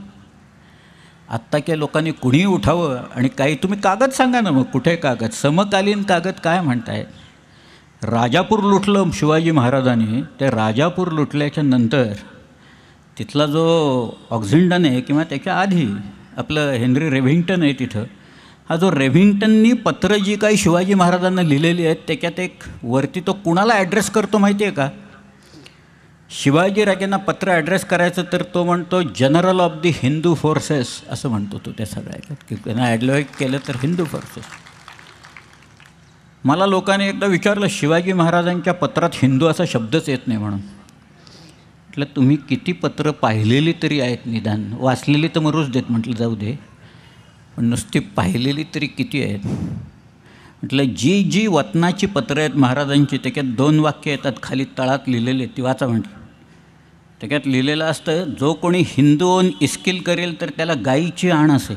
आत्ताच्या लोकांनी कुणीही उठावं आणि काही तुम्ही कागद सांगा ना. मग कुठे कागद? समकालीन कागद काय म्हणताय? राजापूर लुटलं शिवाजी महाराजांनी. ते राजापूर लुटल्याच्या नंतर तिथला जो ऑक्झिंडन आहे किंवा त्याच्या आधी आपलं हेनरी रेव्हिंग्टन आहे तिथं, हा जो रेव्हिंग्टननी पत्र जी काही शिवाजी महाराजांना लिहिलेली आहेत त्याच्यात एक वरती तो कुणाला ॲड्रेस करतो माहिती आहे का? शिवाजीराजांना पत्र ॲड्रेस करायचं तर तो म्हणतो general of the Hindu forces असं म्हणतो तो त्या सगळ्या, की त्यांना ॲडव्हाइट केलं तर हिंदू फोर्सेस. मला लोकांनी एकदा विचारलं शिवाजी महाराजांच्या पत्रात हिंदू असा शब्दच येत नाही म्हणून. म्हटलं तुम्ही किती पत्र पाहिलेली तरी आहेत, निदान वाचलेली तर मरूच देत म्हटलं, जाऊ दे, पण नुसती पाहिलेली तरी किती आहेत. म्हटलं जी जी वतनाची पत्रं आहेत महाराजांची त्याच्यात 2 वाक्य येतात खाली तळात लिहिलेले, ती वाचा म्हटलं. त्याच्यात लिहिलेलं असतं, जो कोणी हिंदू होऊन इस्किल करेल तर त्याला गाईची आण असे,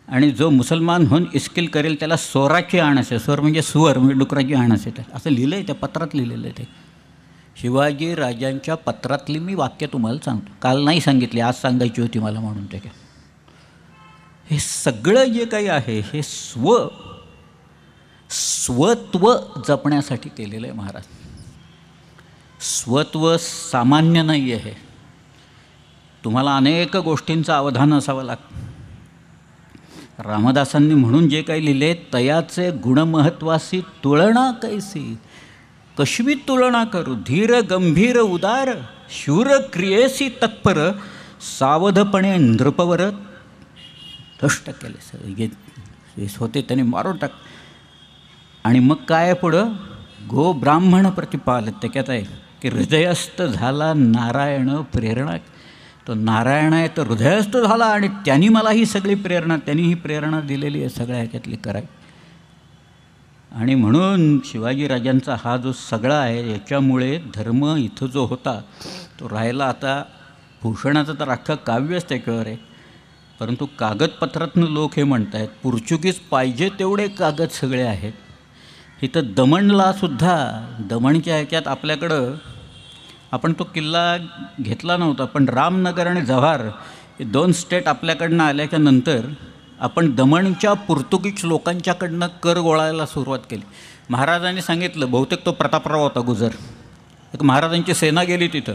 आणि जो मुसलमान होऊन इस्किल करेल त्याला सोराची आण असे. सोर म्हणजे सुवर, म्हणजे डुकराची आण असे. असं लिहिलं आहे त्या पत्रात, लिहिलेलं आहे ते. शिवाजी राजांच्या पत्रातली मी वाक्य तुम्हाला सांगतो, काल नाही सांगितली, आज सांगायची होती मला म्हणून. त्याच्यात हे सगळं जे काही आहे हे स्वत्व जपण्यासाठी केलेलं आहे महाराज. स्वत्व सामान्य नाही आहे. तुम्हाला अनेक गोष्टींचं अवधान असावं लागतं. रामदासांनी म्हणून जे काही लिहिले, तयाचे गुणमहत्वासी तुलना कैसी, कशवी तुलना करू, धीर गंभीर उदार, शूर क्रियेसी तत्पर, सावधपणे नृपवर दष्ट केले. सगळे होते त्यांनी मारून टाक. आणि मग काय पुढं? गो ब्राह्मण प्रतिपाल. त्याच्यात आहे की हृदयस्थ झाला नारायण प्रेरणा. तो नारायण आहे तर हृदयस्थ झाला आणि त्यांनी मला ही सगळी प्रेरणा, त्यांनी ही प्रेरणा दिलेली आहे सगळ्या ह्याच्यातली कराय. आणि म्हणून शिवाजीराजांचा हा जो सगळा आहे याच्यामुळे धर्म इथं जो होता तो राहिला. आता भूषणाचं तर अख्खं काव्यच त्याच्यावर आहे, परंतु कागदपत्रातनं लोक हे म्हणत आहेत पोर्चुगीज पाहिजे तेवढे कागद सगळे आहेत. इथं दमणलासुद्धा दमणच्या ह्याच्यात आपल्याकडं आपण तो किल्ला घेतला नव्हता, पण रामनगर आणि जव्हार हे 2 स्टेट आपल्याकडनं आल्याच्या नंतर आपण दमणच्या पोर्तुगीज लोकांच्याकडनं कर गोळायला सुरुवात केली. महाराजांनी सांगितलं, बहुतेक तो प्रतापराव होता गुजर, एक महाराजांची सेना गेली तिथं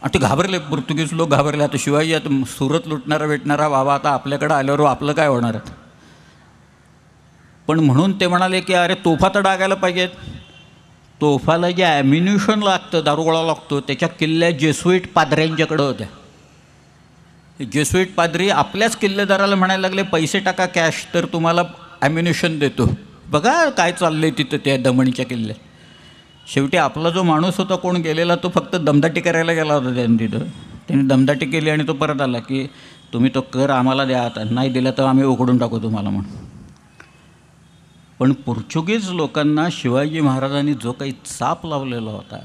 आणि ते घाबरले, पोर्तुगीज लोक घाबरले. आता शिवाजी आता सुरत लुटणारा भेटणारा बाबा आता आपल्याकडं आल्यावर आपलं काय होणार. पण म्हणून ते म्हणाले की अरे तोफा तर डागायला पाहिजेत. तोफाला जे ॲम्युनिशन लागतं, दारुगोळा लागतो, त्याच्या किल्ल्या जेसुईट पादऱ्यांच्याकडं होत्या. जेसुईट पादरी आपल्याच किल्लेदाराला म्हणायला लागले पैसे टाका कॅश तर तुम्हाला ॲम्युनिशन देतो. बघा काय चाललं आहे तिथं त्या दमणच्या किल्ल्यात. शेवटी आपला जो माणूस होता कोण गेलेला तो फक्त दमदाटी करायला गेला होता त्यांनी तिथं. त्यांनी दमदाटी केली आणि तो परत आला की तुम्ही तो कर आम्हाला द्या, आता नाही दिला तर आम्ही उघडून टाकू तुम्हाला म्हणून. पण पोर्चुगीज लोकांना शिवाजी महाराजांनी जो काही चाप लावलेला होता,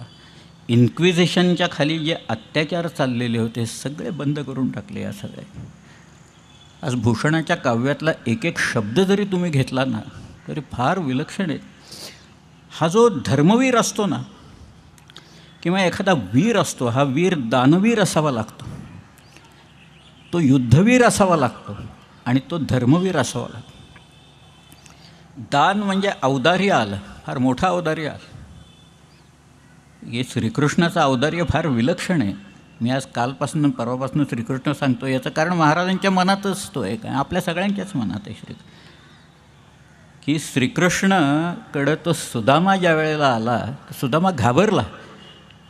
इन्क्विजिशनच्या खाली जे अत्याचार चाललेले होते सगळे बंद करून टाकले. या सगळे आज भूषणाच्या काव्यातला एक एक शब्द जरी तुम्ही घेतला ना तरी फार विलक्षण आहे. हा जो धर्मवीर असतो ना किंवा एखादा वीर असतो, हा वीर दानवीर असावा लागतो, तो युद्धवीर असावा लागतो आणि तो धर्मवीर असावा लागतो. दान म्हणजे औदार्य आलं, फार मोठं औदार्य आलं. हे श्रीकृष्णाचं औदार्य फार विलक्षण आहे. मी आज कालपासून परवापासून श्रीकृष्ण सांगतो याचं कारण महाराजांच्या मनातच तो आहे, काय आपल्या सगळ्यांच्याच मनात आहे की श्रीकृष्णकडं तो सुदामा ज्या वेळेला आला सुदामा घाबरला.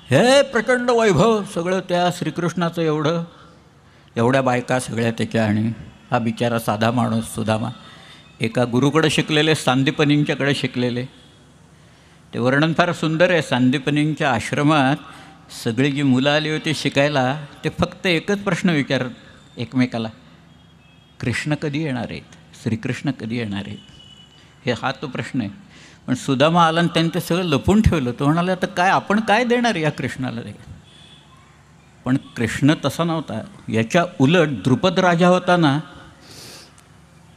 हे प्रचंड वैभव सगळं त्या श्रीकृष्णाचं, एवढ्या बायका सगळ्या त्याच्या, आणि हा बिचारा साधा माणूस सुदामा एका गुरुकडे शिकलेले, सांदीपनींच्याकडे शिकलेले. ते वर्णन फार सुंदर आहे. सांदीपनींच्या आश्रमात सगळी जी मुलं आली होती शिकायला ते फक्त एकच प्रश्न विचारत एकमेकाला, कृष्ण कधी येणार आहेत, श्रीकृष्ण कधी येणार आहेत, हे हा तो प्रश्न आहे. पण सुदामा आला आणि त्यांनी ते सगळं लपून ठेवलं. तो म्हणाला आता काय आपण काय देणार या कृष्णाला. पण कृष्ण तसा नव्हता. याच्या उलट द्रुपद राजा होता ना,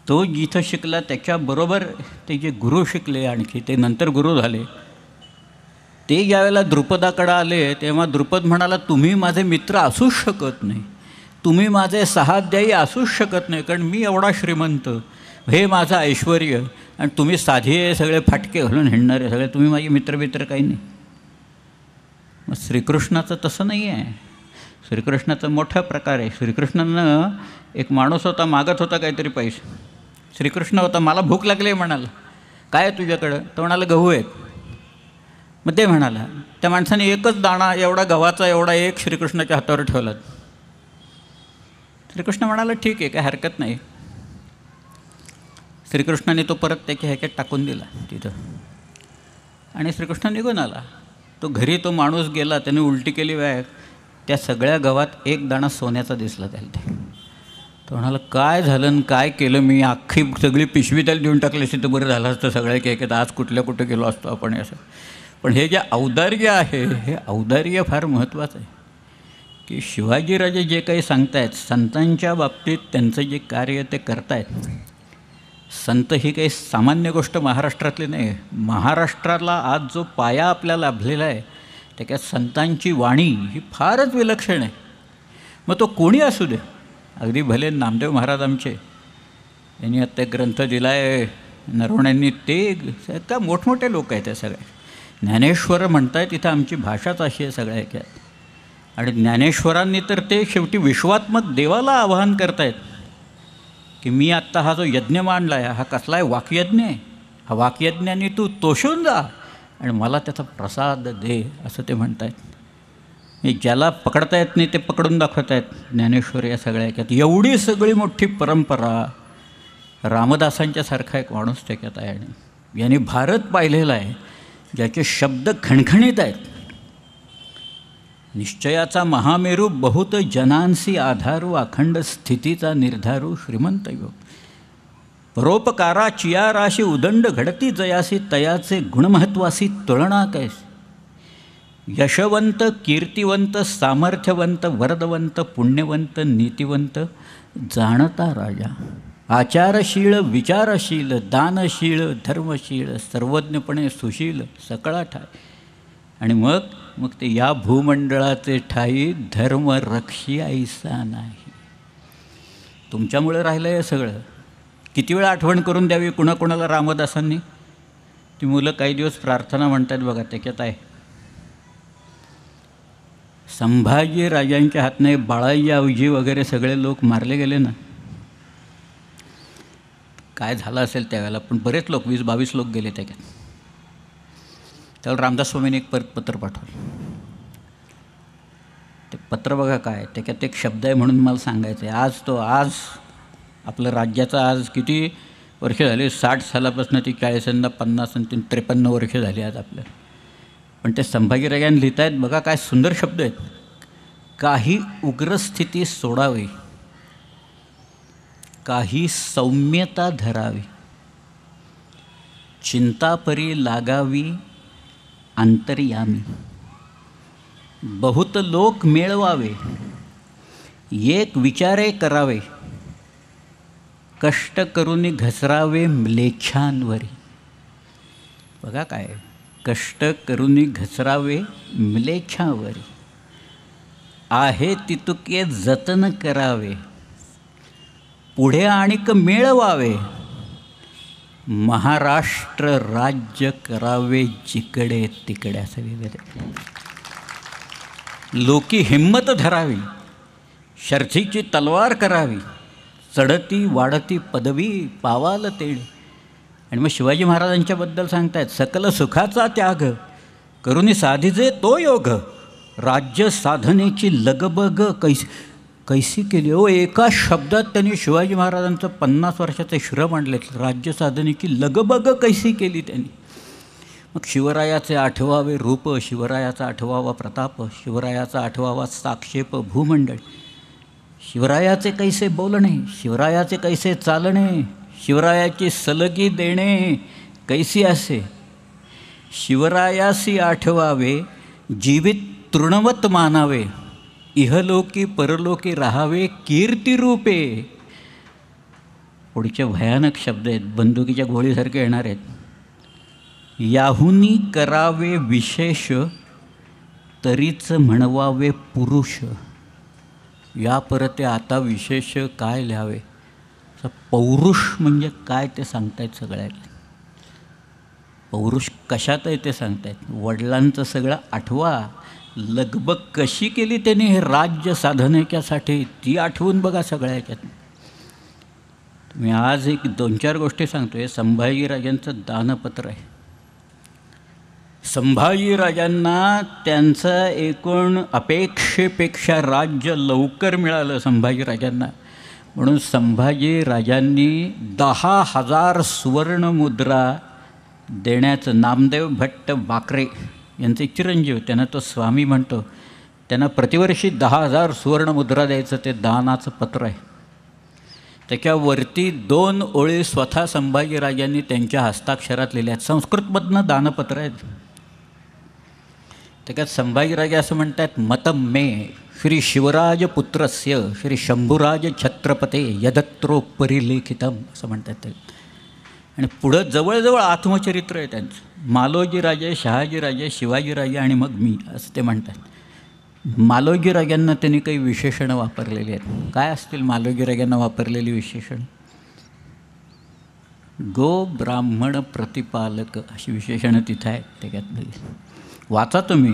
तो जिथं शिकला त्याच्याबरोबर ते जे गुरु शिकले आणखी ते नंतर गुरु झाले, ते ज्यावेळेला द्रुपदाकडं आले तेव्हा द्रुपद म्हणाला तुम्ही माझे मित्र असूच शकत नाही, तुम्ही माझे सहाध्यायी असूच शकत नाही, कारण मी एवढा श्रीमंत, हे माझं ऐश्वर्य, आणि तुम्ही साधे सगळे फाटके घालून हिंडणारे सगळे, तुम्ही माझे मित्र काही नाही. मग श्रीकृष्णाचं तसं नाही आहे. श्रीकृष्णाचा मोठा प्रकार आहे. श्रीकृष्णानं एक माणूस होता मागत होता काहीतरी पैसे. श्रीकृष्ण होता, मला भूक लागली आहे म्हणाला, काय आहे तुझ्याकडं. तो म्हणाला गहू आहेत. मग ते म्हणाला, त्या माणसाने एकच दाणा एवढा गव्हाचा एवढा एक श्रीकृष्णाच्या हातावर ठेवला. श्रीकृष्ण म्हणाला ठीक आहे, काय हरकत नाही. श्रीकृष्णाने तो परत त्याच्या ह्याच्यात टाकून दिला तिथं आणि श्रीकृष्ण निघून आला. तो घरी तो माणूस गेला, त्याने उलटी केली बॅग, त्या सगळ्या गव्हात एक दाणा सोन्याचा दिसला त्याला. तो म्हणाला काय झालं काय केलं मी, अख्खी सगळी पिशवी त्याला देऊन टाकली असती तर बरं झालं असतं सगळ्या की आज कुठे गेलो असतो आपण असं. पण हे जे औदार्य आहे हे औदार्य फार महत्त्वाचं आहे की शिवाजीराजे जे काही सांगतायत संतांच्या बाबतीत त्यांचं जे कार्य ते करतायत. संत ही काही सामान्य गोष्ट महाराष्ट्रातली नाही. महाराष्ट्राला आज जो पाया आपल्याला लाभलेला आहे त्याच्यात संतांची वाणी ही फारच विलक्षण आहे. मग तो कोणी असू दे, अगदी भले नामदेव महाराज आमचे, यांनी आत्ता ग्रंथ दिला आहे नरवण्यांनी, ते का मोठमोठे लोक आहेत ते सगळे. ज्ञानेश्वर म्हणतायत तिथं आमची भाषाच अशी आहे सगळ्या ह्याच्यात. आणि ज्ञानेश्वरांनी तर ते शेवटी विश्वात्मक देवाला आवाहन करतायत की मी आत्ता हा जो यज्ञ मांडला आहे हा कसला आहे, वाकयज्ञ आहे, हा वाकयज्ञाने तू तोषून जा आणि मला त्याचा प्रसाद दे असं ते म्हणत आहेत. ज्याला पकडता येत नाही ते पकडून दाखवत आहेत ज्ञानेश्वर या सगळ्या ह्याच्यात. एवढी सगळी मोठी परंपरा रामदासांच्यासारखा एक माणूस त्याच्यात आहे आणि यांनी भारत पाहिलेला आहे ज्याचे शब्द खणखणीत आहेत. निश्चयाचा महामेरू बहुत जनांसी आधारू, अखंड स्थितीचा निर्धारू श्रीमंत योग. परोपकारा चियाराशी उदंड घडती जयासी तयाचे गुणमहत्वासी तुलना कैस. यशवंत कीर्तिवंत सामर्थ्यवंत वरदवंत पुण्यवंत नीतिवंत जाणता राजा. आचारशील विचारशील दानशील धर्मशील सर्वज्ञपणे सुशील सकळा ठाय. आणि मग ते या भूमंडळाचे ठाई धर्म रक्षी ऐसा नाही. तुमच्यामुळे राहिलं आहे सगळं. किती वेळा आठवण करून द्यावी कुणाकुणाला रामदासांनी. ती मुलं काही दिवस प्रार्थना म्हणतात बघा, त्याच्यात आहे संभाजी राजांच्या हातने बाळाजी वगैरे सगळे लोक मारले गेले ना. काय झालं असेल त्यावेळेला, पण बरेच लोक 20-22 लोक गेले त्याच्यात. त्यावेळेला रामदास स्वामींनी एक परत पत्र पाठवलं. ते पत्र बघा काय, त्याच्यात एक शब्द आहे म्हणून मला सांगायचं आहे. आज आपलं राज्याचं आज किती वर्ष झाली, 60 सालापासून ती 40 आणि 50 आणि 53 वर्ष झाली आज आपल्याला. पण ते संभाजीराजांनी लिहित आहेत बघा काय सुंदर शब्द आहेत. काही उग्रस्थिती सोडावी, काही सौम्यता धरावी, चिंतापरी लागावी अंतर्यामी. बहुत लोक मिळवावे, एक विचारे करावे, कष्ट करून घसरावे म्लेच्छांवरी. बघा काय, कष्ट करून घसरावे म्लेच्छांवरी. आहे तितुके जतन करावे, पुढे आणिक मिळवावे. महाराष्ट्र राज्य करावे जिकडे तिकडे. असं वगैरे. लोकी हिंमत धरावी, शर्थीची तलवार करावी, चढती वाढती पदवी पावाल तेढे. आणि मग शिवाजी महाराजांच्याबद्दल सांगतायत, सकल सुखाचा त्याग करुनी साधीजे तो योग. राज्य साधनेची लगबग कैसी केली. एका शब्दात त्यांनी शिवाजी महाराजांचं 50 वर्षाचे श्रम मांडले. राज्य साधनेची लगबग कैसी केली त्यांनी. मग शिवरायाचे 8वावे रूप, शिवरायाचा 8वावा प्रताप, शिवरायाचा 8वावा साक्षेप भूमंडळ, शिवरायाचे कैसे बोलणे, शिवरायाचे कैसे चालणे, शिवरायाची सलगी देणे कैसी असे. शिवरायासी आठवावे, जीवित तृणवत मानावे, इहलोकी परलोकी राहावे कीर्तिरूपे. पुढचे भयानक शब्द आहेत, बंदुकीच्या गोळीसारखे येणार आहेत. याहुनी करावे विशेष, तरीच म्हणवावे पुरुष. या परते आता विशेष काय लिहावे. पौरुष म्हणजे काय ते सांगतायत सगळ्यात. पौरुष कशात आहे ते सांगतायत. वडिलांचं सगळं आठवा, लगबग कशी केली त्यांनी हे राज्य साधनेच्यासाठी ती आठवून बघा सगळ्या ह्याच्यात. मी आज एक 2-4 गोष्टी सांगतो. हे संभाजीराजांचं दानपत्र आहे. संभाजीराजांना त्यांचं एकूण अपेक्षेपेक्षा राज्य लवकर मिळालं संभाजीराजांना. म्हणून संभाजीराजांनी 10,000 सुवर्णमुद्रा देण्याचं, नामदेव भट्ट बाकरे यांचे चिरंजीव, त्यांना तो स्वामी म्हणतो, त्यांना प्रतिवर्षी 10,000 सुवर्णमुद्रा द्यायचं ते दानाचं पत्र आहे. त्याच्यावरती 2 ओळी स्वतः संभाजीराजांनी त्यांच्या हस्ताक्षरात लिहिल्या आहेत. संस्कृतमधनं दानपत्र आहेत. त्याच्यात संभाजीराजे असं म्हणतात, मतम मे श्री शिवराजपुत्रस्य श्री शंभुराज छत्रपते यदत्रोपरी लेखितम असं म्हणतात ते. आणि पुढं जवळजवळ आत्मचरित्र आहे त्यांचं. मालोजीराजे, शहाजीराजे, शिवाजीराजे आणि मग मी असं ते म्हणतात. मालोजीराजांना त्यांनी काही विशेषणं वापरलेली आहेत. काय असतील मालोजीराजांना वापरलेली विशेषण? गो ब्राह्मण प्रतिपालक अशी विशेषणं तिथं आहेत. त्याच्यातली वाचा तुम्ही.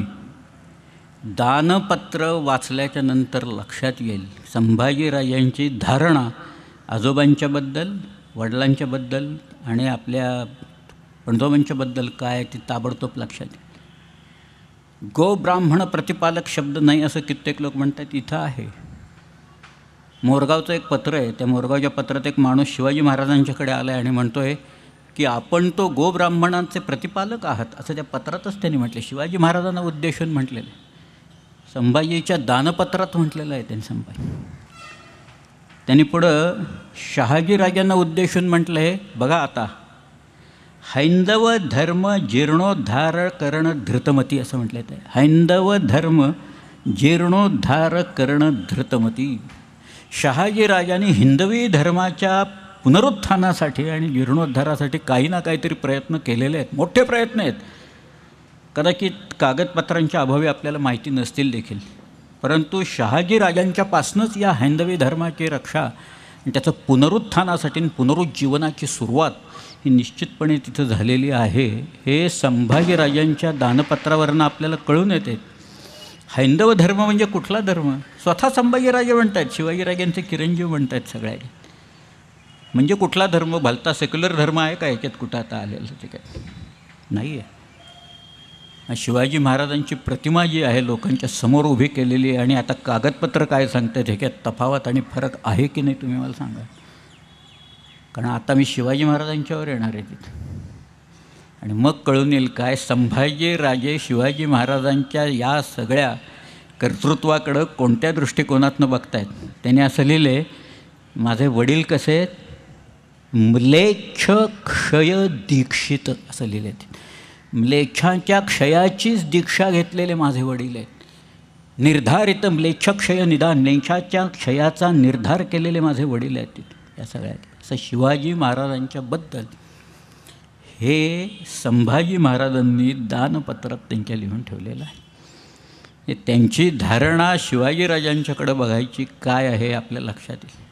दानपत्र वाचल्याच्या नंतर लक्षात येईल संभाजीराजांची धारणा आजोबांच्याबद्दल, वडिलांच्याबद्दल आणि आपल्या पणजोबांच्याबद्दल काय ती ताबडतोब लक्षात येईल. गो ब्राह्मण प्रतिपालक शब्द नाही असं कित्येक लोक म्हणतात. इथं आहे. मोरगावचं एक पत्र आहे. त्या मोरगावच्या पत्रात एक माणूस शिवाजी महाराजांच्याकडे आला आहे आणि म्हणतो आहे की आपण तो गोब्राह्मणांचे प्रतिपालक आहात असं त्या पत्रातच त्यांनी म्हटलं. शिवाजी महाराजांना उद्देशून म्हटलेलं आहे. संभाजीच्या दानपत्रात म्हटलेलं आहे त्यांनी. त्यांनी पुढं शहाजीराजांना उद्देशून म्हटलं आहे, बघा आता, हैंदव धर्म जीर्णोद्धार करण धृतमती असं म्हटलं आहे. हैंदव धर्म जीर्णोद्धार करण धृतमती. शहाजीराजांनी हिंदवी धर्माच्या पुनरुत्थानासाठी आणि जीर्णोद्धारासाठी काही ना काहीतरी प्रयत्न केलेले आहेत, मोठे प्रयत्न आहेत. कदाचित कागदपत्रांच्या अभावी आपल्याला माहिती नसतील देखील, परंतु शहाजीराजांच्यापासूनच या हैंदवी धर्माची रक्षा आणि त्याचं पुनरुत्थानासाठी पुनरुज्जीवनाची सुरुवात ही निश्चितपणे तिथं झालेली आहे. हे संभाजीराजांच्या दानपत्रावरनं आपल्याला कळून येते. हैंदव धर्म म्हणजे कुठला धर्म? स्वतः संभाजीराजे म्हणत आहेत, शिवाजीराजांचे चिरंजीव म्हणत आहेत सगळ्या. म्हणजे कुठला धर्म? भलता सेक्युलर धर्म आहे का याच्यात कुठं आता आलेलं? ते काय नाही आहे. शिवाजी महाराजांची प्रतिमा जी आहे लोकांच्या समोर उभी केलेली आहे, आणि आता कागदपत्र काय सांगतात ह्याच्यात तफावत आणि फरक आहे की नाही तुम्ही मला सांगा. कारण आता मी शिवाजी महाराजांच्यावर येणार आहे तिथं, आणि मग कळून येईल काय संभाजीराजे शिवाजी महाराजांच्या या सगळ्या कर्तृत्वाकडं कोणत्या दृष्टिकोनातनं बघतायत. त्यांनी असं लिहिले, माझे वडील कसे आहेत, म्लेच्छ क्षय दीक्षित असं लिहिले. म्लेच्छांच्या क्षयाचीच दीक्षा घेतलेले माझे वडील आहेत. निर्धारित म्लेच्छक्षय निदान, म्लेच्छाच्या क्षयाचा निर्धार केलेले माझे वडील आहेत तिथे या सगळ्यात. असं शिवाजी महाराजांच्याबद्दल हे संभाजी महाराजांनी दानपत्रात त्यांच्या लिहून ठेवलेलं आहे. हे त्यांची धारणा शिवाजीराजांच्याकडं बघायची काय आहे आपल्या लक्षात येईल.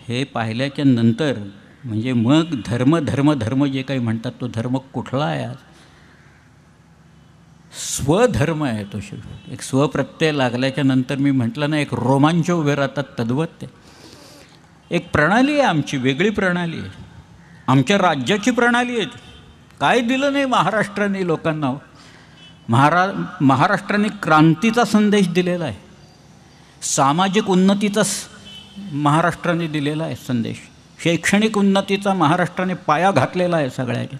हे पाहिल्याच्या नंतर म्हणजे मग धर्म धर्म धर्म जे काही म्हणतात तो धर्म कुठला आहे? आज स्वधर्म आहे तो. एक स्वप्रत्यय लागल्याच्या नंतर मी म्हटलं ना, एक रोमांच उभे राहतात तद्वत ते. एक प्रणाली आहे आमची, वेगळी प्रणाली आहे, आमच्या राज्याची प्रणाली आहे. काय दिलं नाही महाराष्ट्राने लोकांना? महाराष्ट्राने क्रांतीचा संदेश दिलेला आहे, सामाजिक उन्नतीचा महाराष्ट्राने दिलेला आहे संदेश, शैक्षणिक उन्नतीचा महाराष्ट्राने पाया घातलेला आहे सगळ्याच्या.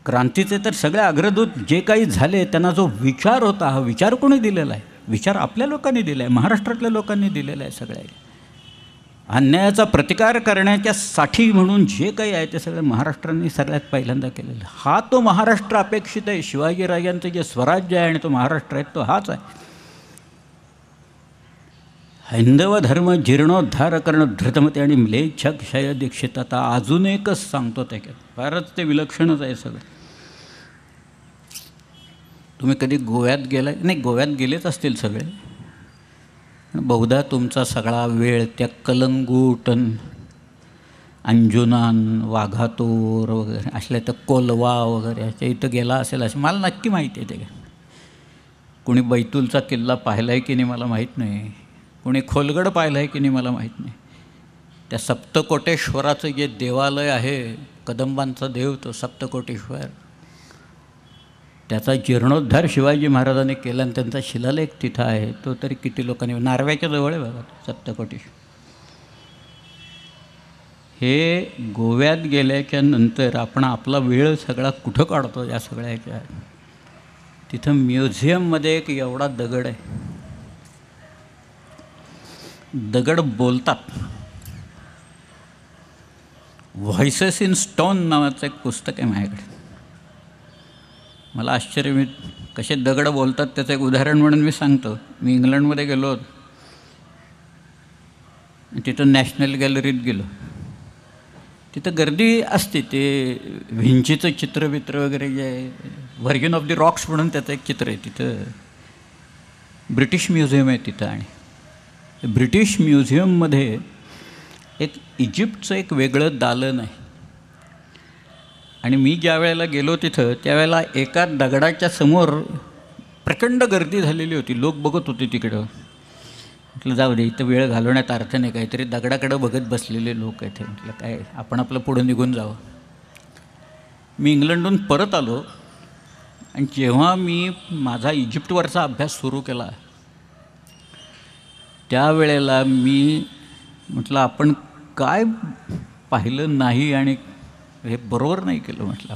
क्रांतीचे तर सगळे अग्रदूत जे काही झाले त्यांना जो विचार होता, हा विचार कोणी दिलेला आहे? विचार आपल्या लोकांनी दिला आहे, महाराष्ट्रातल्या लोकांनी दिलेला आहे सगळ्या. अन्यायाचा प्रतिकार करण्याच्या साठी म्हणून जे काही आहे ते सगळं महाराष्ट्राने सगळ्यात पहिल्यांदा केलेलं. हा तो महाराष्ट्र अपेक्षित आहे. शिवाजीराजांचं जे स्वराज्य आहे आणि तो महाराष्ट्र आहे तो हाच आहे. हैंदव धर्म जीर्णोद्धार करणं धृतमती आणि म्लेच्छ क्षय दीक्षित. आता अजून एकच सांगतो त्याच्यात, फारच ते विलक्षणच आहे सगळं. तुम्ही कधी गोव्यात गेला नाही? गोव्यात गेलेच असतील सगळे, बहुधा तुमचा सगळा वेळ त्या कलंगूटन, अंजुनान, वाघातोर वगैरे असल्या तर कोलवा वगैरे अशा इथं गेला असेल असं मला नक्की माहिती आहे. ते कोणी बैतूलचा किल्ला पाहिला आहे की नाही मला माहीत नाही, कोणी खोलगड पाहिलं आहे की नाही मला माहीत नाही. त्या सप्तकोटेश्वराचं जे देवालय आहे, कदंबांचा देव तो सप्तकोटेश्वर, त्याचा जीर्णोद्धार शिवाजी महाराजांनी केला आणि त्यांचा शिलालेख तिथं आहे. तो तरी किती लोकांनी, नार्व्याच्या जवळ आहे बघा सप्तकोटेश्वर. हे गोव्यात गेल्याच्या नंतर आपण आपला वेळ सगळा कुठं काढतो या सगळ्याच्या. तिथं म्युझियममध्ये एक एवढा दगड आहे, दगड बोलतात. व्हॉइसेस इन स्टोन नावाचं एक पुस्तक आहे माझ्याकडे. मला आश्चर्य, मी कसे दगड बोलतात त्याचं एक उदाहरण म्हणून मी सांगतो. मी इंग्लंडमध्ये गेलो, तिथं नॅशनल गॅलरीत गेलो. तिथं गर्दी असते. ते व्हिंचीचं चित्रवित्र वगैरे जे आहे, व्हर्जन ऑफ द रॉक्स म्हणून त्याचं एक चित्र आहे. तिथं ब्रिटिश म्युझियम आहे तिथं. आणि ब्रिटिश म्युझियममध्ये एक इजिप्तचं एक वेगळं दालन आहे. आणि मी ज्या वेळेला गेलो तिथं त्यावेळेला एका दगडाच्या समोर प्रचंड गर्दी झालेली होती, लोक बघत होते तिकडं. म्हटलं जाऊ दे, इथं वेळ घालवण्यात अर्थ नाही, काहीतरी दगडाकडं बघत बसलेले लोक आहेत. म्हटलं काय, आपण आपलं पुढं निघून जावं. मी इंग्लंडहून परत आलो आणि जेव्हा मी माझा इजिप्तवरचा अभ्यास सुरू केला त्यावेळेला मी म्हटलं आपण काय पाहिलं नाही आणि हे बरोबर नाही केलं. म्हटलं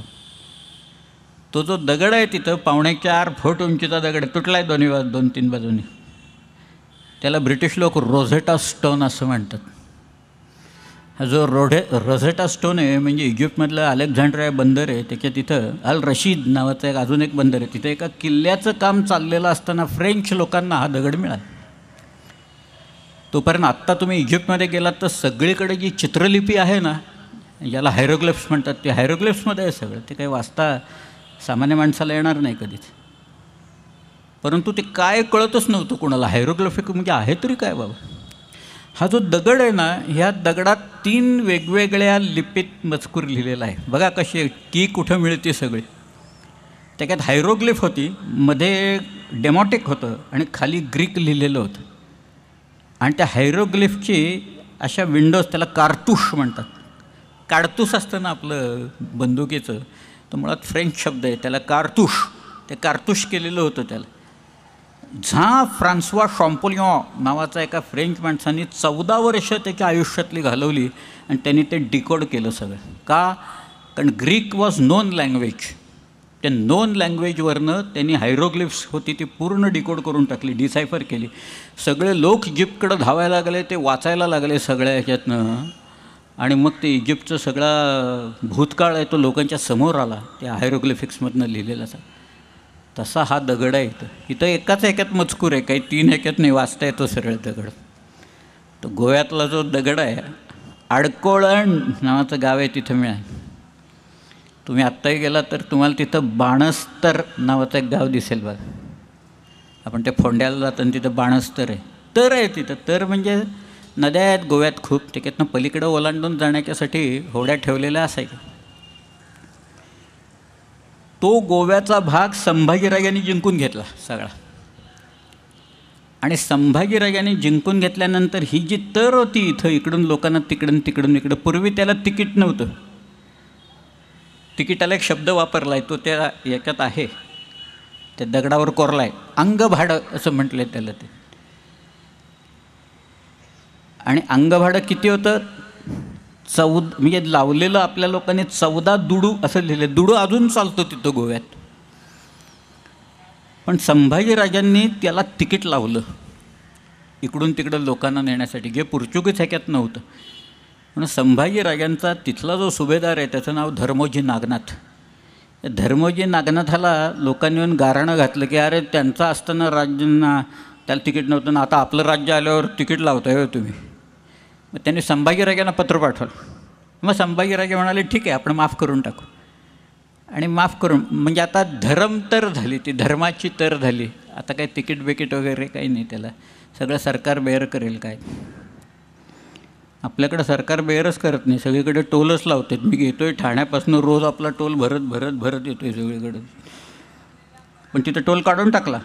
तो जो दगड आहे तिथं 4.5 फूट उंचीचा दगड तुटला आहे दोन्ही 2-3 बाजूंनी. त्याला ब्रिटिश लोक रोझेटा स्टोन असं म्हणतात. हा जो रोझेटा स्टोन आहे म्हणजे इजिप्तमधलं अलेक्झांड्रिया बंदर आहे, त्याच्या तिथं अल रशीद नावाचं अजून एक बंदर आहे, तिथं एका किल्ल्याचं काम चाललेलं असताना फ्रेंच लोकांना हा दगड मिळाला. तोपर्यंत आत्ता तुम्ही इजिप्तमध्ये गेलात तर सगळीकडे जी चित्रलिपी आहे ना, ज्याला हायरोग्लिफ्स म्हणतात, ते हायरोग्लिफ्समध्ये आहे सगळं. ते काही वाचता सामान्य माणसाला येणार नाही कधीच. परंतु ते काय कळतच नव्हतं कोणाला. हायरोग्लिफिक म्हणजे आहे तरी काय बाबा. हा जो दगड आहे ना, ह्या दगडात 3 वेगवेगळ्या लिपीत मजकूर लिहिलेला आहे. बघा कशी आहे, की कुठं मिळते सगळी. त्याच्यात हायरोग्लिफ होती, मध्ये डेमॉटिक होतं आणि खाली ग्रीक लिहिलेलं होतं. आणि त्या हायरोग्लिफची अशा विंडोज, त्याला कारतूश म्हणतात. काडतूस असतं ना आपलं बंदुकीचं, तो मुळात फ्रेंच शब्द आहे, त्याला कारतूश. ते कारतूश केलेलं होतं त्याला. झा फ्रान्सवा शॉम्पोलिऑ नावाचा एका फ्रेंच माणसाने 14 वर्ष त्याच्या आयुष्यातली घालवली आणि त्यांनी ते डिकोड केलं सगळं. का? कारण ग्रीक वॉज नोन लँग्वेज. त्या नोन लँग्वेजवरनं त्यांनी हायरोग्लिफ्स होती ती पूर्ण डिकोड करून टाकली, डिसायफर केली. सगळे लोक इजिप्तकडं धावायला लागले, ते वाचायला लागले सगळ्या ह्याच्यातनं. आणि मग ते इजिप्तचं सगळा भूतकाळ आहे तो लोकांच्या समोर आला त्या हायरोग्लिफिक्समधनं लिहिलेला. तसा हा दगड आहे. इथं एकाच ह्याच्यात मजकूर आहे, काही 3 ह्याच्यात नाही वाचता येतो सरळ दगड. तो गोव्यातला जो दगड आहे, आडकोळण नावाचं गाव आहे, तिथं मिळाल. तुम्ही आत्ताही गेला तर तुम्हाला तिथं बाणस्तर नावाचं एक गाव दिसेल बघा. आपण ते फोंड्याला जाताना तिथं बाणस्तर आहे. तर आहे तिथं. तर म्हणजे नद्या आहेत गोव्यात खूप, त्याच्यातनं पलीकडं ओलांडून जाण्याच्यासाठी होड्या ठेवलेल्या असायच्या. तो गोव्याचा भाग संभाजीराजांनी जिंकून घेतला सगळा. आणि संभाजीराजांनी जिंकून घेतल्यानंतर ही जी तर होती इथं, इकडून लोकांना तिकडून तिकडून इकडं, पूर्वी त्याला तिकीट नव्हतं. तिकिटाला एक शब्द वापरला आहे, तो त्या याच्यात आहे, त्या दगडावर कोरला आहे, अंगभाडं असं म्हटलं आहे त्याला. ते आणि अंगभाडं किती होतं? 14, म्हणजे लावलेलं आपल्या लोकांनी 14 दुडू असं लिहिलं. दुडू अजून चालतो तिथं गोव्यात. पण संभाजीराजांनी त्याला तिकीट लावलं इकडून तिकडं लोकांना नेण्यासाठी, जे पोर्चुगीज ह्याच्यात नव्हतं. म्हणून संभाजीराजांचा तिथला जो सुभेदार आहे त्याचं नाव धर्मोजी नागनाथ. धर्मोजी नागनाथाला लोकांनी येऊन गाऱ्हाणं घातलं की अरे त्यांचं असताना राज्यांना त्याला तिकीट नव्हतं ना, आता आपलं राज्य आल्यावर तिकीट लावताय हो तुम्ही. मग त्यांनी संभाजीराजांना पत्र पाठवलं. मग संभाजीराजे म्हणाले ठीक आहे आपण माफ करून टाकू. आणि माफ करून म्हणजे आता धर्म तर झाली, ती धर्माची तर झाली. आता काही तिकीट बिकीट वगैरे काही नाही, त्याला सगळं सरकार बेअर करेल. काय आपल्याकडं सरकार बेअरच करत नाही, सगळीकडे टोलच लावतात. मी घेतोय ठाण्यापासून रोज आपला टोल भरत भरत भरत येतोय सगळीकडे. पण तिथं टोल काढून टाकला,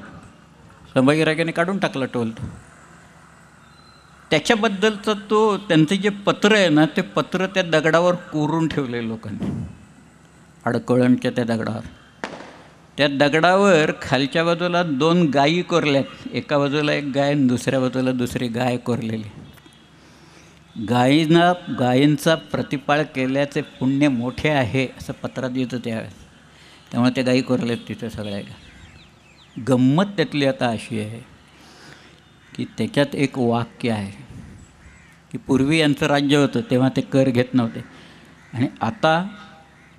संभाजीराजांनी काढून टाकला टोल. त्याच्याबद्दलचं तो त्यांचं जे पत्र आहे ना, ते पत्र त्या दगडावर कोरून ठेवले लोकांनी, आडकोळणच्या त्या दगडावर. त्या दगडावर खालच्या बाजूला 2 गायी कोरल्यात. एका बाजूला एक गाय आणि दुसऱ्या बाजूला दुसरी गाय कोरलेली. गायींचा प्रतिपाळ केल्याचे पुण्य मोठे आहे असं पत्रात येतं त्यावेळेस. त्यामुळे त्या गायी कोरल्यात तिथं सगळ्या. गंमत त्यातली आता अशी आहे की त्याच्यात एक वाक्य आहे की पूर्वी यांचं राज्य होतं तेव्हा ते कर घेत नव्हते आणि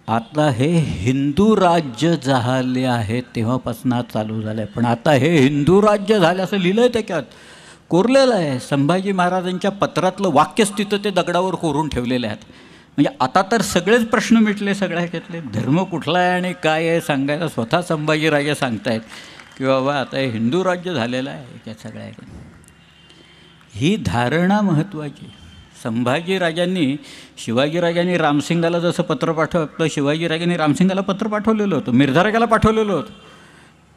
आता हे हिंदू राज्य झाले आहे तेव्हापासून आज चालू झालं आहे. पण आता हे हिंदू राज्य झालं असं लिहिलं आहे, त्याच्यात कोरलेलं आहे. संभाजी महाराजांच्या पत्रातलं वाक्यच तिथं ते दगडावर कोरून ठेवलेले आहेत. म्हणजे आता तर सगळेच प्रश्न मिटले सगळ्या ह्याच्यातले. धर्म कुठला आहे आणि काय आहे सांगायला स्वतः संभाजीराजे सांगतायत की बाबा आता हे हिंदू राज्य झालेलं आहे याच्यात सगळ्या. ही धारणा महत्त्वाची. संभाजीराजांनी शिवाजीराजांनी रामसिंगाला जसं पत्र पाठवलं, शिवाजीराजांनी रामसिंगाला पत्र पाठवलेलं होतं, मिर्झाराजाला पाठवलेलं होतं,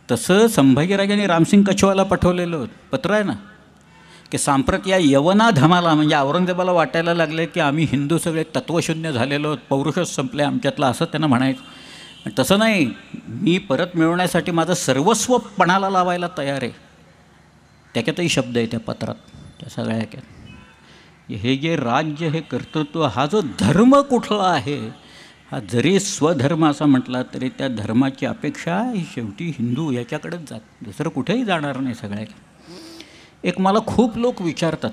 तसं संभाजीराजांनी रामसिंग कछवाला पाठवलेलं होतं. पत्र आहे ना की सांप्रत या यवनाधमाला म्हणजे औरंगजेबाला वाटायला लागले की आम्ही हिंदू सगळे तत्वशून्य झालेलो आहोत, पौरुषच संपले आमच्यातलं, असं त्यांना म्हणायचं. तसं नाही, मी परत मिळवण्यासाठी माझं सर्वस्व पणाला लावायला तयार आहे. त्याच्यातही शब्द आहे त्या पत्रात त्या सगळ्या. हे जे राज्य, हे कर्तृत्व, हा जो धर्म कुठला आहे, हा जरी स्वधर्म असा म्हटला तरी त्या धर्माची अपेक्षा ही शेवटी हिंदू याच्याकडेच जात, दुसरं कुठेही जाणार नाही सगळ्या. एक मला खूप लोक विचारतात,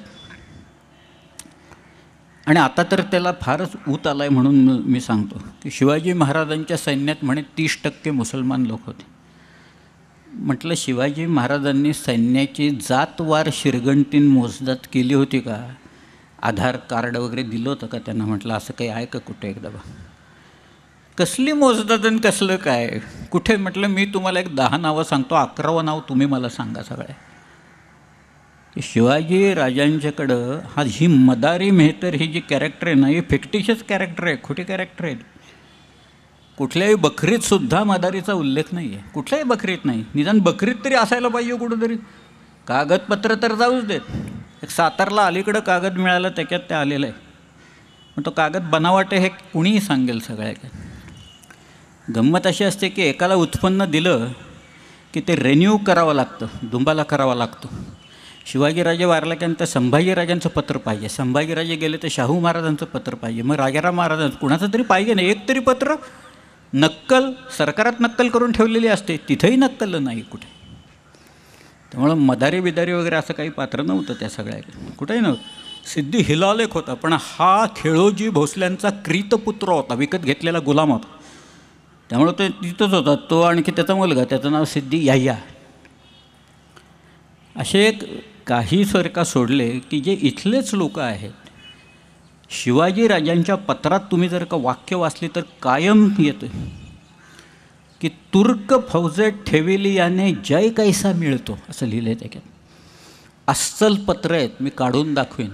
आणि आता तर त्याला फारच ऊत आला आहे म्हणून मी सांगतो, की शिवाजी महाराजांच्या सैन्यात म्हणे 30% मुसलमान लोक होते. म्हटलं शिवाजी महाराजांनी सैन्याची जातवार शिरगंटीन मोजदात केली होती का? आधार कार्ड वगैरे दिलं होतं का त्यांना? म्हटलं असं काही आहे का कुठे? एकदा बा कसली मोजदात आणि कसलं काय कुठे? म्हटलं मी तुम्हाला एक 10 नावं सांगतो, 11वं नाव तुम्ही मला सांगा. सगळ्या शिवाजी राजांच्याकडं ही मदारी मेहतर ही जी कॅरेक्टर आहे ना, ही फिक्टिशियस कॅरेक्टर आहे, खोटी कॅरेक्टर आहे. कुठल्याही बकरीतसुद्धा मदारीचा उल्लेख नाही आहे, कुठल्याही बकरीत नाही. निदान बकरीत तरी असायला पाहिजे कुठंतरी. कागदपत्र तर जाऊच देत. एक सातारला अलीकडं कागद मिळालं, त्याच्यात ते आलेलं आहे. पण तो कागद बनावट आहे हे कुणीही सांगेल. सगळ्या गंमत अशी असते की एकाला उत्पन्न दिलं की ते रिन्यू करावं लागतं, दुंबाला करावं लागतं. शिवाजीराजे वारल्यानंतर संभाजीराजांचं पत्र पाहिजे, संभाजीराजे गेले तर शाहू महाराजांचं पत्र पाहिजे, मग राजाराम महाराजांचं कुणाचं तरी पाहिजे ना एक तरी पत्र. नक्कल सरकारात नक्कल करून ठेवलेली असते, तिथंही नक्कल नाही कुठे. त्यामुळं मदारी बिदारी वगैरे असं काही पात्र नव्हतं त्या सगळ्या, कुठेही नव्हतं. सिद्धी हिलाल एक होता, पण हा खेळोजी भोसल्यांचा क्रीतपुत्र होता, विकत घेतलेला गुलाम होता. त्यामुळं तो तिथंच होता, तो आणखी त्याचा मुलगा, त्याचं नाव सिद्धी याह्या. असे एक काही सरका सोडले की जे इथलेच लोक आहेत. शिवाजीराजांच्या पत्रात तुम्ही जर का वाक्य वाचली तर कायम येतं की तुर्क फौजेत ठेविली याने जय कैसा मिळतो असं लिहिलं आहे त्याच्यात. अस्सल पत्र आहेत, मी काढून दाखवीन.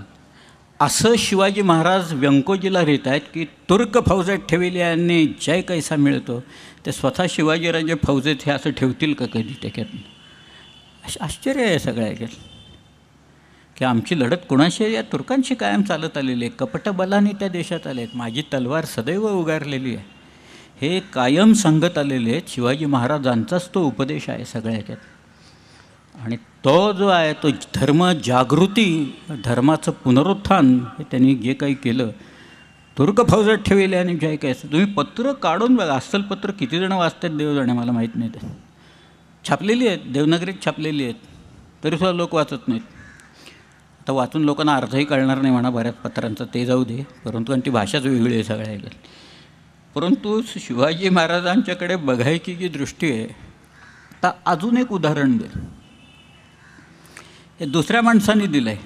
असं शिवाजी महाराज व्यंकोजीला लिहित आहेत की तुर्क फौजेत ठेविली याने जय कैसा मिळतो. ते स्वतः शिवाजीराजे फौजेत हे असं ठेवतील का कधी? त्याच्यात आश्चर्य आहे सगळ्या याच्यात की आमची लढत कुणाशी? या तुर्कांशी कायम चालत आलेली आहे, कपटबलाने त्या देशात आले आहेत, माझी तलवार सदैव उगारलेली आहे, हे कायम सांगत आलेले आहेत. शिवाजी महाराजांचाच तो उपदेश आहे सगळ्या ह्याच्यात. आणि तो जो आहे तो धर्मजागृती, धर्माचं पुनरुत्थान हे त्यांनी जे काही केलं. तुर्क फौजात ठेवले आणि जय काय, तुम्ही पत्र काढून बघा. अस्सल पत्र किती जण वाचतात देवजणे मला माहीत नाही. ते छापलेली आहेत, देवनागरीत छापलेली आहेत, तरीसुद्धा लोक वाचत नाहीत. आता वाचून लोकांना अर्थही कळणार नाही म्हणा बऱ्याच पत्रांचा, ते जाऊ दे. परंतु आणि ती भाषाच वेगळी आहे सगळ्या ह्याच्यात. परंतु शिवाजी महाराजांच्याकडे बघायची जी दृष्टी आहे. आता अजून एक उदाहरण दे, हे दुसऱ्या माणसाने दिलं आहे.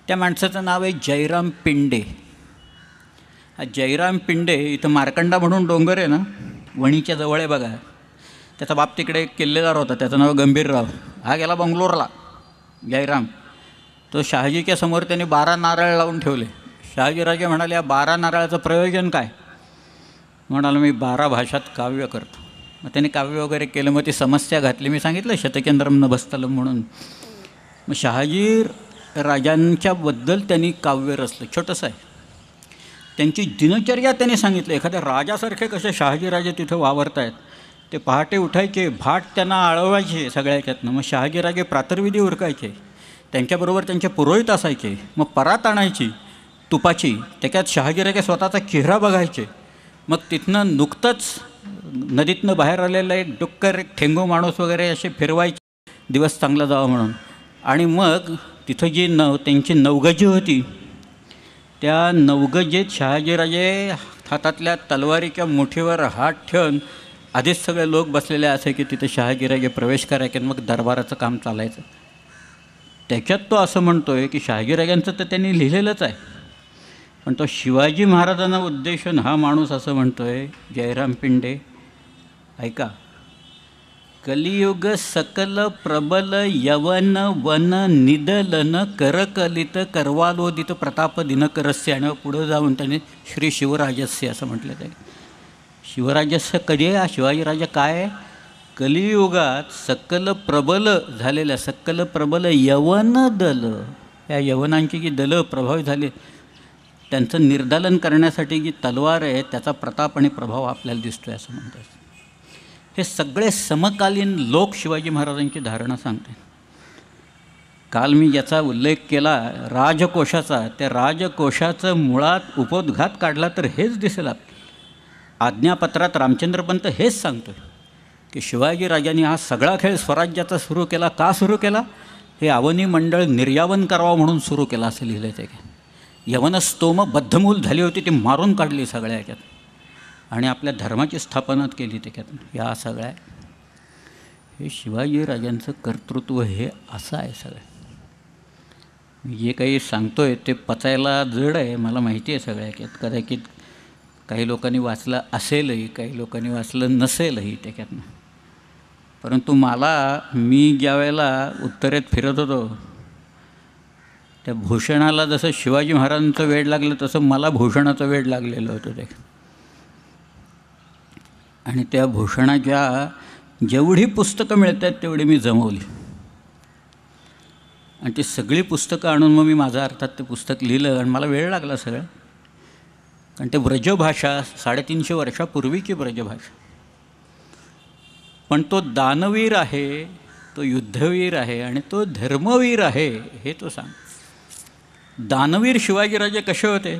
त्या माणसाचं नाव आहे जयराम पिंडे. हा जयराम पिंडे इथं मार्कंडा म्हणून डोंगर आहे ना, वणीच्या जवळ आहे बघा. त्याचा बाप तिकडे एक किल्लेदार होता, त्याचं नाव गंभीरराव. हा गेला बंगलोरला. जयराम तो शहाजीच्या समोर त्यांनी 12 नारळ लावून ठेवले. शहाजीराजे म्हणाले, या 12 नारळाचं प्रयोजन काय? म्हणाला, मी 12 भाषात काव्य करतो. मग त्यांनी काव्य वगैरे केलं. मग ती समस्या घातली, मी सांगितलं शतचंद्रम नभस्थलम म्हणून. मग शहाजी राजांच्याबद्दल त्यांनी काव्य रचलं, छोटंसं आहे. त्यांची दिनचर्या त्यांनी सांगितलं. एखाद्या राजासारखे कसे शहाजीराजे तिथं वावरत आहेत. ते पहाटे उठायचे, भाट त्यांना आळवायचे सगळ्या ह्याच्यातनं. मग शहाजीराजे प्रातर्विधी उरकायचे, त्यांच्याबरोबर त्यांचे पुरोहित असायचे. मग परात आणायची तुपाची, त्याच्यात शहाजीराजे स्वतःचा चेहरा बघायचे. मग तिथनं नुकतंच नदीतनं बाहेर आलेला एक डुक्कर, एक ठेंगू माणूस वगैरे असे फिरवायचे दिवस चांगला जावा म्हणून. आणि मग तिथं जी त्यांची नवगजी होती, त्या नवगजीत शहाजीराजे हातातल्या तलवारीच्या मुठीवर हात ठेवून आधीच सगळे लोक बसलेले असे की तिथे शहाजीराजे प्रवेश करायचे. मग दरबाराचं काम चालायचं. त्याच्यात तो असं म्हणतो आहे की शहाजीराजांचं तर त्यांनी लिहिलेलंच आहे, पण तो शिवाजी महाराजांना उद्देशून हा माणूस असं म्हणतो आहे, जयराम पिंडे, ऐका. कलियुग सकल प्रबल यवन वन निदलन करकलित करवालोदित प्रताप दिनकरस्य. आणि पुढं जाऊन त्याने श्री शिवराजस्य असं म्हटलं आहे. शिवराजस्य कधी आहे? शिवाजीराजा काय आहे? कलियुगात सकल प्रबल झालेल्या, सकल प्रबल यवन दल, या यवनांची जी दलं प्रभावित झाली त्यांचं निर्दालन करण्यासाठी जी तलवार आहे त्याचा प्रताप आणि प्रभाव आपल्याला दिसतो आहे असं म्हणतात. हे सगळे समकालीन लोक शिवाजी महाराजांची धारणा सांगते. काल मी याचा उल्लेख केला राजकोशाचा. त्या राजकोशाचं मुळात उपोद्घात काढला तर हेच दिसेल. आज्ञापत्रात रामचंद्रपंत हेच सांगतो की शिवाजीराजांनी हा सगळा खेळ स्वराज्याचा सुरू केला. का सुरू केला? हे अवनी मंडळ निर्यावन करावं म्हणून सुरू केलं असं लिहिलं आहे. ते यवनस्तोम बद्धमूल झाली होती, ती मारून काढली सगळ्या ह्याच्यात आणि आपल्या धर्माची स्थापना केली त्याच्यात. या सगळ्या हे शिवाजीराजांचं कर्तृत्व हे असं आहे. सगळं मी जे काही सांगतो आहे ते पचायला जड आहे, मला माहिती आहे सगळ्या ह्याच्यात. कदाचित काही लोकांनी वाचलं असेलही, काही लोकांनी वाचलं नसेलही त्याच्यातनं. परंतु मी ज्या वेळेला उत्तरेत फिरत होतो, त्या भूषणाला जसं शिवाजी महाराजांचं वेड लागलं तसं मला भूषणाचं वेड लागलेलं होतं ते. आणि त्या भूषणाच्या जेवढी पुस्तकं मिळतात तेवढी मी जमवली आणि ती सगळी पुस्तकं आणून मग मी माझा अर्थात ते पुस्तक लिहिलं. आणि मला वेळ लागला सगळं, कारण ते ब्रजभाषा 350 वर्षापूर्वीची ब्रजभाषा. पण तो दानवीर आहे, तो युद्धवीर आहे आणि तो धर्मवीर आहे हे तो सांग. दानवीर शिवाजीराजे कसे होते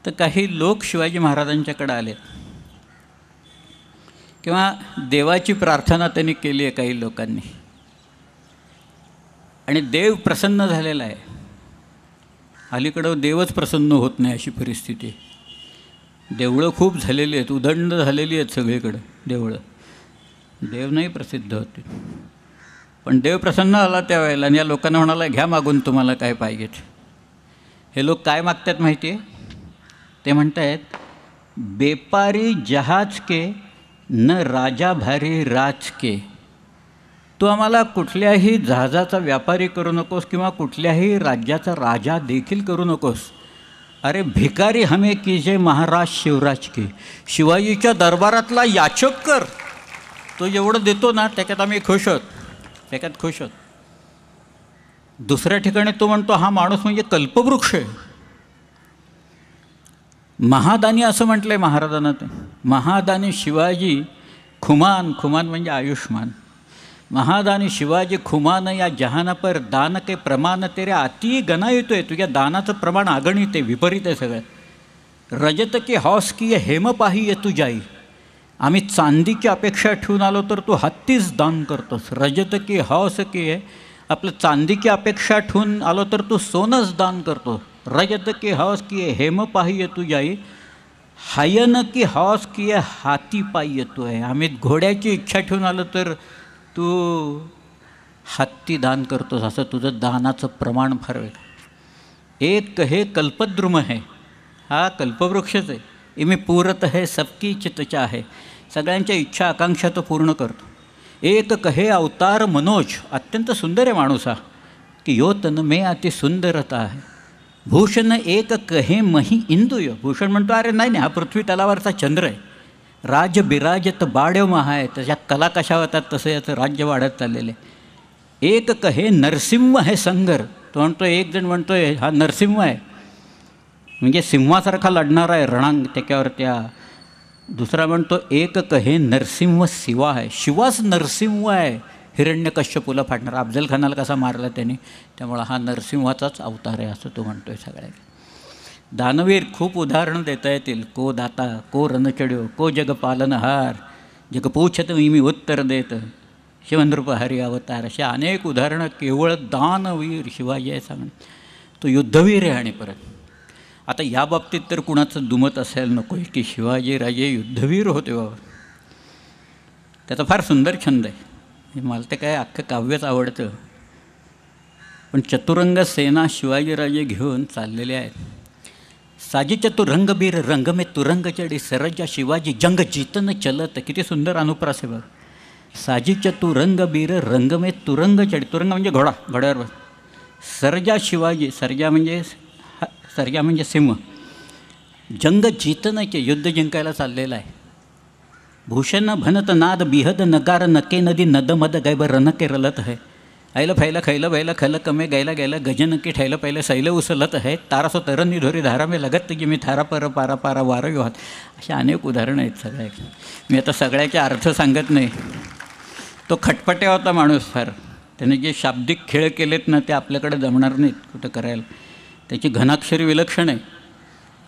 तर काही लोक शिवाजी महाराजांच्याकडे आलेत किंवा देवाची प्रार्थना त्यांनी केली आहे काही लोकांनी आणि देव प्रसन्न झालेला आहे. अलीकडं देवच प्रसन्न होत नाही अशी परिस्थिती. देवळं खूप झालेली आहेत, उदंड झालेली आहेत सगळीकडं देवळं. देव नाही प्रसिद्ध होते. पण देव प्रसन्न आला त्यावेळेला आणि या लोकांना म्हणाला घ्या मागून तुम्हाला काय पाहिजे. हे लोक काय मागतात माहिती आहे? ते म्हणत आहेत बेपारी जहाज के न राजा भारी राज के. तू आम्हाला कुठल्याही जहाजाचा व्यापारी करू नकोस किंवा कुठल्याही राज्याचा राजा देखील करू नकोस. अरे भिकारी हमें कीजे महाराज शिवराज की. शिवाजीच्या दरबारातला याचक कर. तो एवढं देतो ना त्याच्यात आम्ही खुश आहोत, त्याच्यात खुश आहोत. दुसऱ्या ठिकाणी तो म्हणतो हा माणूस म्हणजे कल्पवृक्ष आहे. महादानी असं म्हटलं आहे महाराजांना. ते महादानी शिवाजी खुमान, खुमान म्हणजे आयुष्मान. महादानी शिवाजी खुमान या जहाना पर दान के प्रमाण तेरे अति गणा येतोय. तुझ्या दानाचं प्रमाण अगणित आहे, विपरीत आहे सगळं. रजत की हौस की हेम पाही तू जाई. आम्ही चांदीची अपेक्षा ठेवून आलो तर तू हत्तीच दान करतोस. रजत की हौस की आहे, आपलं चांदीची अपेक्षा ठेवून आलो तर तू सोनंच दान करतो. रजत की हौस की हेम पाही तू जाई. हायन की हौस की हाती पायी येतो आहे. आम्ही घोड्याची इच्छा ठेवून आलो तर तू हत्ती दान करतोस. असं तुझं दानाचं प्रमाण फार वेगळं. एक हे कल्पद्रुम आहे, हा कल्पवृक्षच आहे. इमे पूरत है सबकी चितचा आहे. सगळ्यांच्या इच्छा आकांक्षा तो पूर्ण करतो. एक कहे अवतार मनोज. अत्यंत सुंदर आहे माणूस हा. की यो तन मे अति सुंदरता आहे. भूषण एक कहे मही इंदुय. भूषण म्हणतो अरे नाही हा पृथ्वी तलावरचा चंद्र आहे. राज बिराजत बाढ्य महा आहे. त्याच्या कला कशा होतात तसं याचं राज्य वाढत चाललेलं आहे. एक कहे नरसिंह है संगर. तो म्हणतो, एक जण म्हणतो आहे हा नरसिंह आहे म्हणजे सिंहासारखा लढणार आहे रणांग त्याच्यावर त्या. दुसरा म्हणतो एक कहे नरसिंह शिवा आहे. शिवाच नरसिंह आहे. हिरण्यकश्यपूला फाडणार, अफजल खानाला कसा मारला त्याने, त्यामुळं हा नरसिंहाचाच अवतार आहे असं तो म्हणतो आहे सगळ्या. दानवीर खूप उदाहरणं देता येतील. को दाता, को रणचड्यो, को जग पालनहार, जग पूछत मी उत्तर देत, शिवनृप हरी अवतार. अशा अनेक उदाहरणं केवळ दानवीर शिवाजी आहे सांगणं. तो युद्धवीर आहे. आणि परत आता या बाबतीत तर कुणाचं दुमत असायला नको की शिवाजीराजे युद्धवीर होते बाबा. त्याचा फार सुंदर छंद आहे. मला ते काय अख्खं काव्यच आवडतं. पण चतुरंग सेना शिवाजीराजे घेऊन चाललेले आहेत. साजी चतुरंगबीर रंग में तुरंग चढी सरजा शिवाजी जंग जीतन चलत. किती सुंदर अनुप्रास आहे बघ. साजी चतुरंगबीर रंग में तुरंग चढी. तुरंग म्हणजे घोडा, घोड्यावर बस. सरजा शिवाजी, सरजा म्हणजे सिंह. जंग जीतनचे, युद्ध जिंकायला चाललेलं आहे. भूषण भनत नाद बिहद नगार नके नदी नद मद गैब रनके रलत है. ऐलं फैलं खैलं बैलं खल कमे गैला गैला गजनकी ठैलं पहिलं सैलं उसलत आहे. तारासो तरणी धोरी धारा में लगत की मी थारा पर पारा पारा वारं योहात. अशा अनेक उदाहरणं आहेत सगळ्या. मी आता सगळ्याचे अर्थ सांगत नाही. तो खटपट्या होता माणूस फार. त्याने जे शाब्दिक खेळ केलेत ना ते आपल्याकडे जमणार नाहीत कुठं करायला. त्याची घनाक्षरी विलक्षण आहे.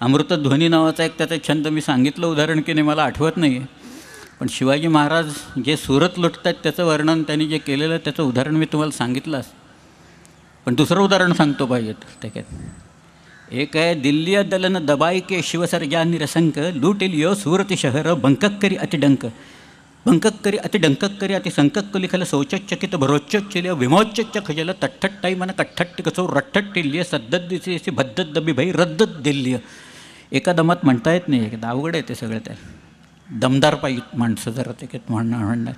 अमृतध्वनी नावाचा एक त्याचा छंद मी सांगितलं उदाहरण की नाही मला आठवत नाही आहे. पण शिवाजी महाराज जे सुरत लुटतात त्याचं वर्णन त्यांनी जे केलेलं त्याचं उदाहरण मी तुम्हाला सांगितलंच. पण दुसरं उदाहरण सांगतो पाहिजे त्याच्यात. एक आहे दिल्ली दलन दबाई के शिवसर्जा निरसंक लूटिल यो सूरत शहर बंकक्करी अतिडंक बंकक्करी अतिडंकक्करी अतिसंकक्क लिखल शौचच्चकित भरोच्चचिल विमोच्च खजल तठ्ठट्टाई मन कठ्ठट्टी कसो रठ्ठट्टिल्य सद्दद्दिसी भद्दद्दबी भाई रद्दत दिल्य. एका दमात म्हणता येत नाही, एकदा अवघड आहे ते सगळं. त्या दमदार पाहिजे माणसं जरा त्याच्यात म्हणणार.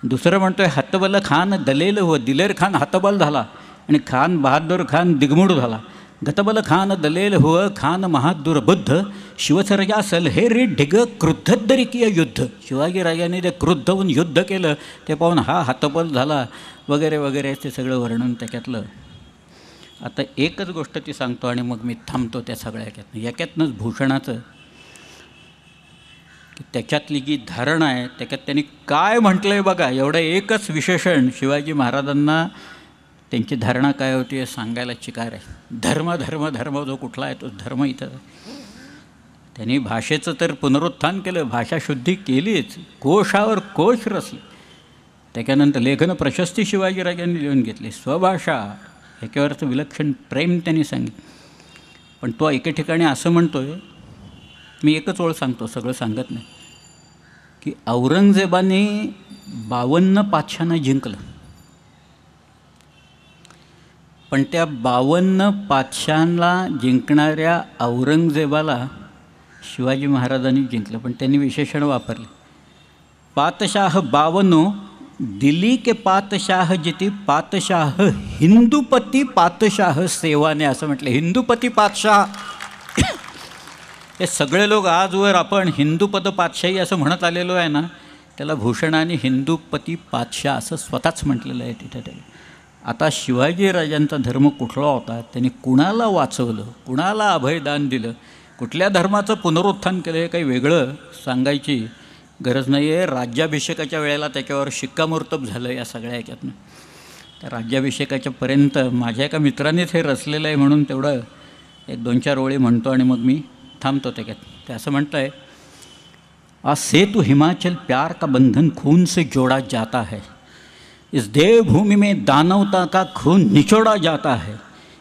दुसरं म्हणतोय हतबल खान दलेल हो दिलेर खान हतबल झाला आणि खान बहादूर खान दिगमुड झाला. गतबल खान दलेल हो खान महादूर बुद्ध शिवसर्जा सल हे रे ढिग क्रुद्धदरिकीय युद्ध. शिवाजीराजांनी ते क्रुद्ध होऊन युद्ध केलं ते पाहून हा हतबल झाला वगैरे वगैरे ते सगळं वर्णन त्याच्यातलं. आता एकच गोष्ट ती सांगतो आणि मग मी थांबतो त्या सगळ्या याच्यातनंच भूषणाचं की त्याच्यातली जी धारणा आहे त्याच्यात त्यांनी काय म्हटलं आहे बघा. एवढं एकच विशेषण शिवाजी महाराजांना त्यांची धारणा काय होती हे सांगायला चिकार आहे. धर्म धर्म धर्म जो कुठला आहे तो धर्म इथं. त्यांनी भाषेचं तर पुनरुत्थान केलं, भाषाशुद्धी केलीच, कोशावर कोश रचले. त्याच्यानंतर लेखन प्रशस्ती शिवाजीराजांनी लिहून घेतली. स्वभाषा ह्याच्यावरचं विलक्षण प्रेम त्यांनी सांगितलं. पण तो एके ठिकाणी असं म्हणतो आहे, मी एकच ओळ सांगतो, सगळं सांगत नाही, की औरंगजेबाने 52 पातशांना जिंकलं. पण त्या 52 पातशांना जिंकणाऱ्या औरंगजेबाला शिवाजी महाराजांनी जिंकलं. पण त्यांनी विशेषण वापरले. पातशाह 52 दिल्ली के पातशाह जिती पातशाह हिंदुपती पातशाह सेवाने असं म्हटलं. हिंदुपती पातशाह हे सगळे लोक आजवर आपण हिंदुपद पातशाही असं म्हणत आलेलो आहे ना, त्याला भूषणाने हिंदुपती पातशाह असं स्वतःच म्हटलेलं आहे तिथे. त्याला आता शिवाजीराजांचा धर्म कुठला होता, त्यांनी कुणाला वाचवलं, कुणाला अभयदान दिलं, कुठल्या धर्माचं पुनरुत्थान केलं हे काही वेगळं सांगायची गरज नाही आहे. राज्याभिषेकाच्या वेळेला त्याच्यावर शिक्कामोर्तब झालं या सगळ्या ह्याच्यातनं. त्या राज्याभिषेकाच्यापर्यंत माझ्या एका मित्रानेच हे रचलेलं आहे म्हणून तेवढं 1-2-4 ओळी म्हणतो आणि मग मी थांबतो त्याच्यात. ते असं म्हणतं आहे, आज सेतु हिमाचल प्यार का बंधन खून से जोड़ा जाता है. इस देवभूमि में दानवता का खून निचोड़ा जाता है.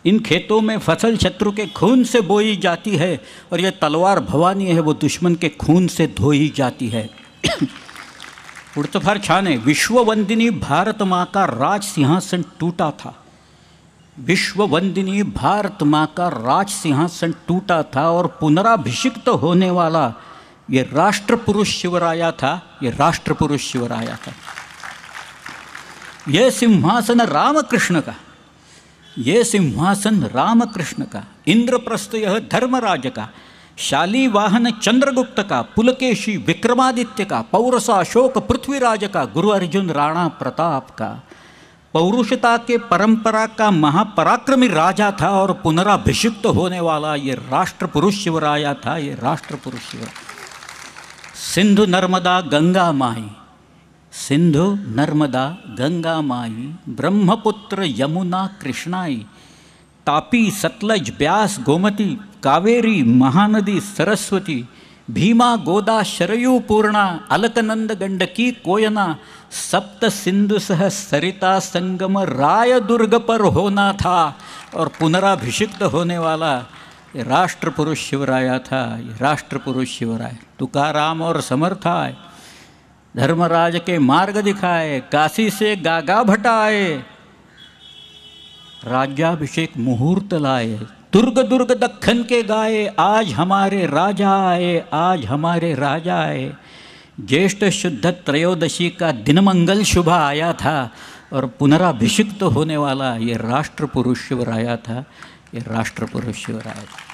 इन खेतों में फसल शत्रु के खून से बोई जाती है और ये तलवार भवानी है वो दुश्मन के खून से धोई जाती है. पुढचं फार छान आहे. विश्ववंदिनी भारत माँ का राज सिंहासन टूटा था. विश्ववंदिनी भारत माँ का राज सिंहासन टूटा था और पुनराभिषिक्त होने वाला ये राष्ट्रपुरुष शिवराया था. ये राष्ट्रपुरुष शिवराया था. ये सिंहासन रामकृष्ण का, ये सिंहासन रामकृष्ण का. इंद्रप्रस्थ यह धर्मराज का. शालीवाहन चंद्रगुप्त का. पुलकेशी विक्रमादित्य का. पौरसा अशोक पृथ्वीराज का. गुरु अर्जुन राणा प्रताप का. पौरुषता के परंपरा का महापराक्रमी राजा था और पुनराभिषिक्त होने वाला ये राष्ट्रपुरुष शिवराया था. ये राष्ट्रपुरुष शिवराया. सिंधु नर्मदा गंगा माई, सिंधु नर्मदा गंगा माई, ब्रह्मपुत्र यमुना कृष्णाई, तापी सतलज ब्यास गोमती, कावेरी महानदी सरस्वती, भीमा गोदा शरयू पूर्णा, अलकनंद गंडकी कोयना, सप्त सिंधु सह सरिता संगम राय दुर्ग पर होना था और पुनराभिषिक्त होने वाला ये राष्ट्रपुरुष शिवराया था. ये राष्ट्रपुरुष शिवराय. तुकाराम और समर्थाय, धर्मराज के मार्ग दिखाए, काशी से गागा भटाए, राज्याभिषेक मुहूर्त लाए, दुर्ग दुर्ग दक्खन के गाए, आज हमारे राजा आए, आज हमारे राजा आए. ज्येष्ठ शुद्ध त्रयोदशी का दिन मंगल शुभ आया था और पुनराभिषिक्त होने वाला ये राष्ट्रपुरुष शिवराया था. ये राष्ट्रपुरुष शिवराया था.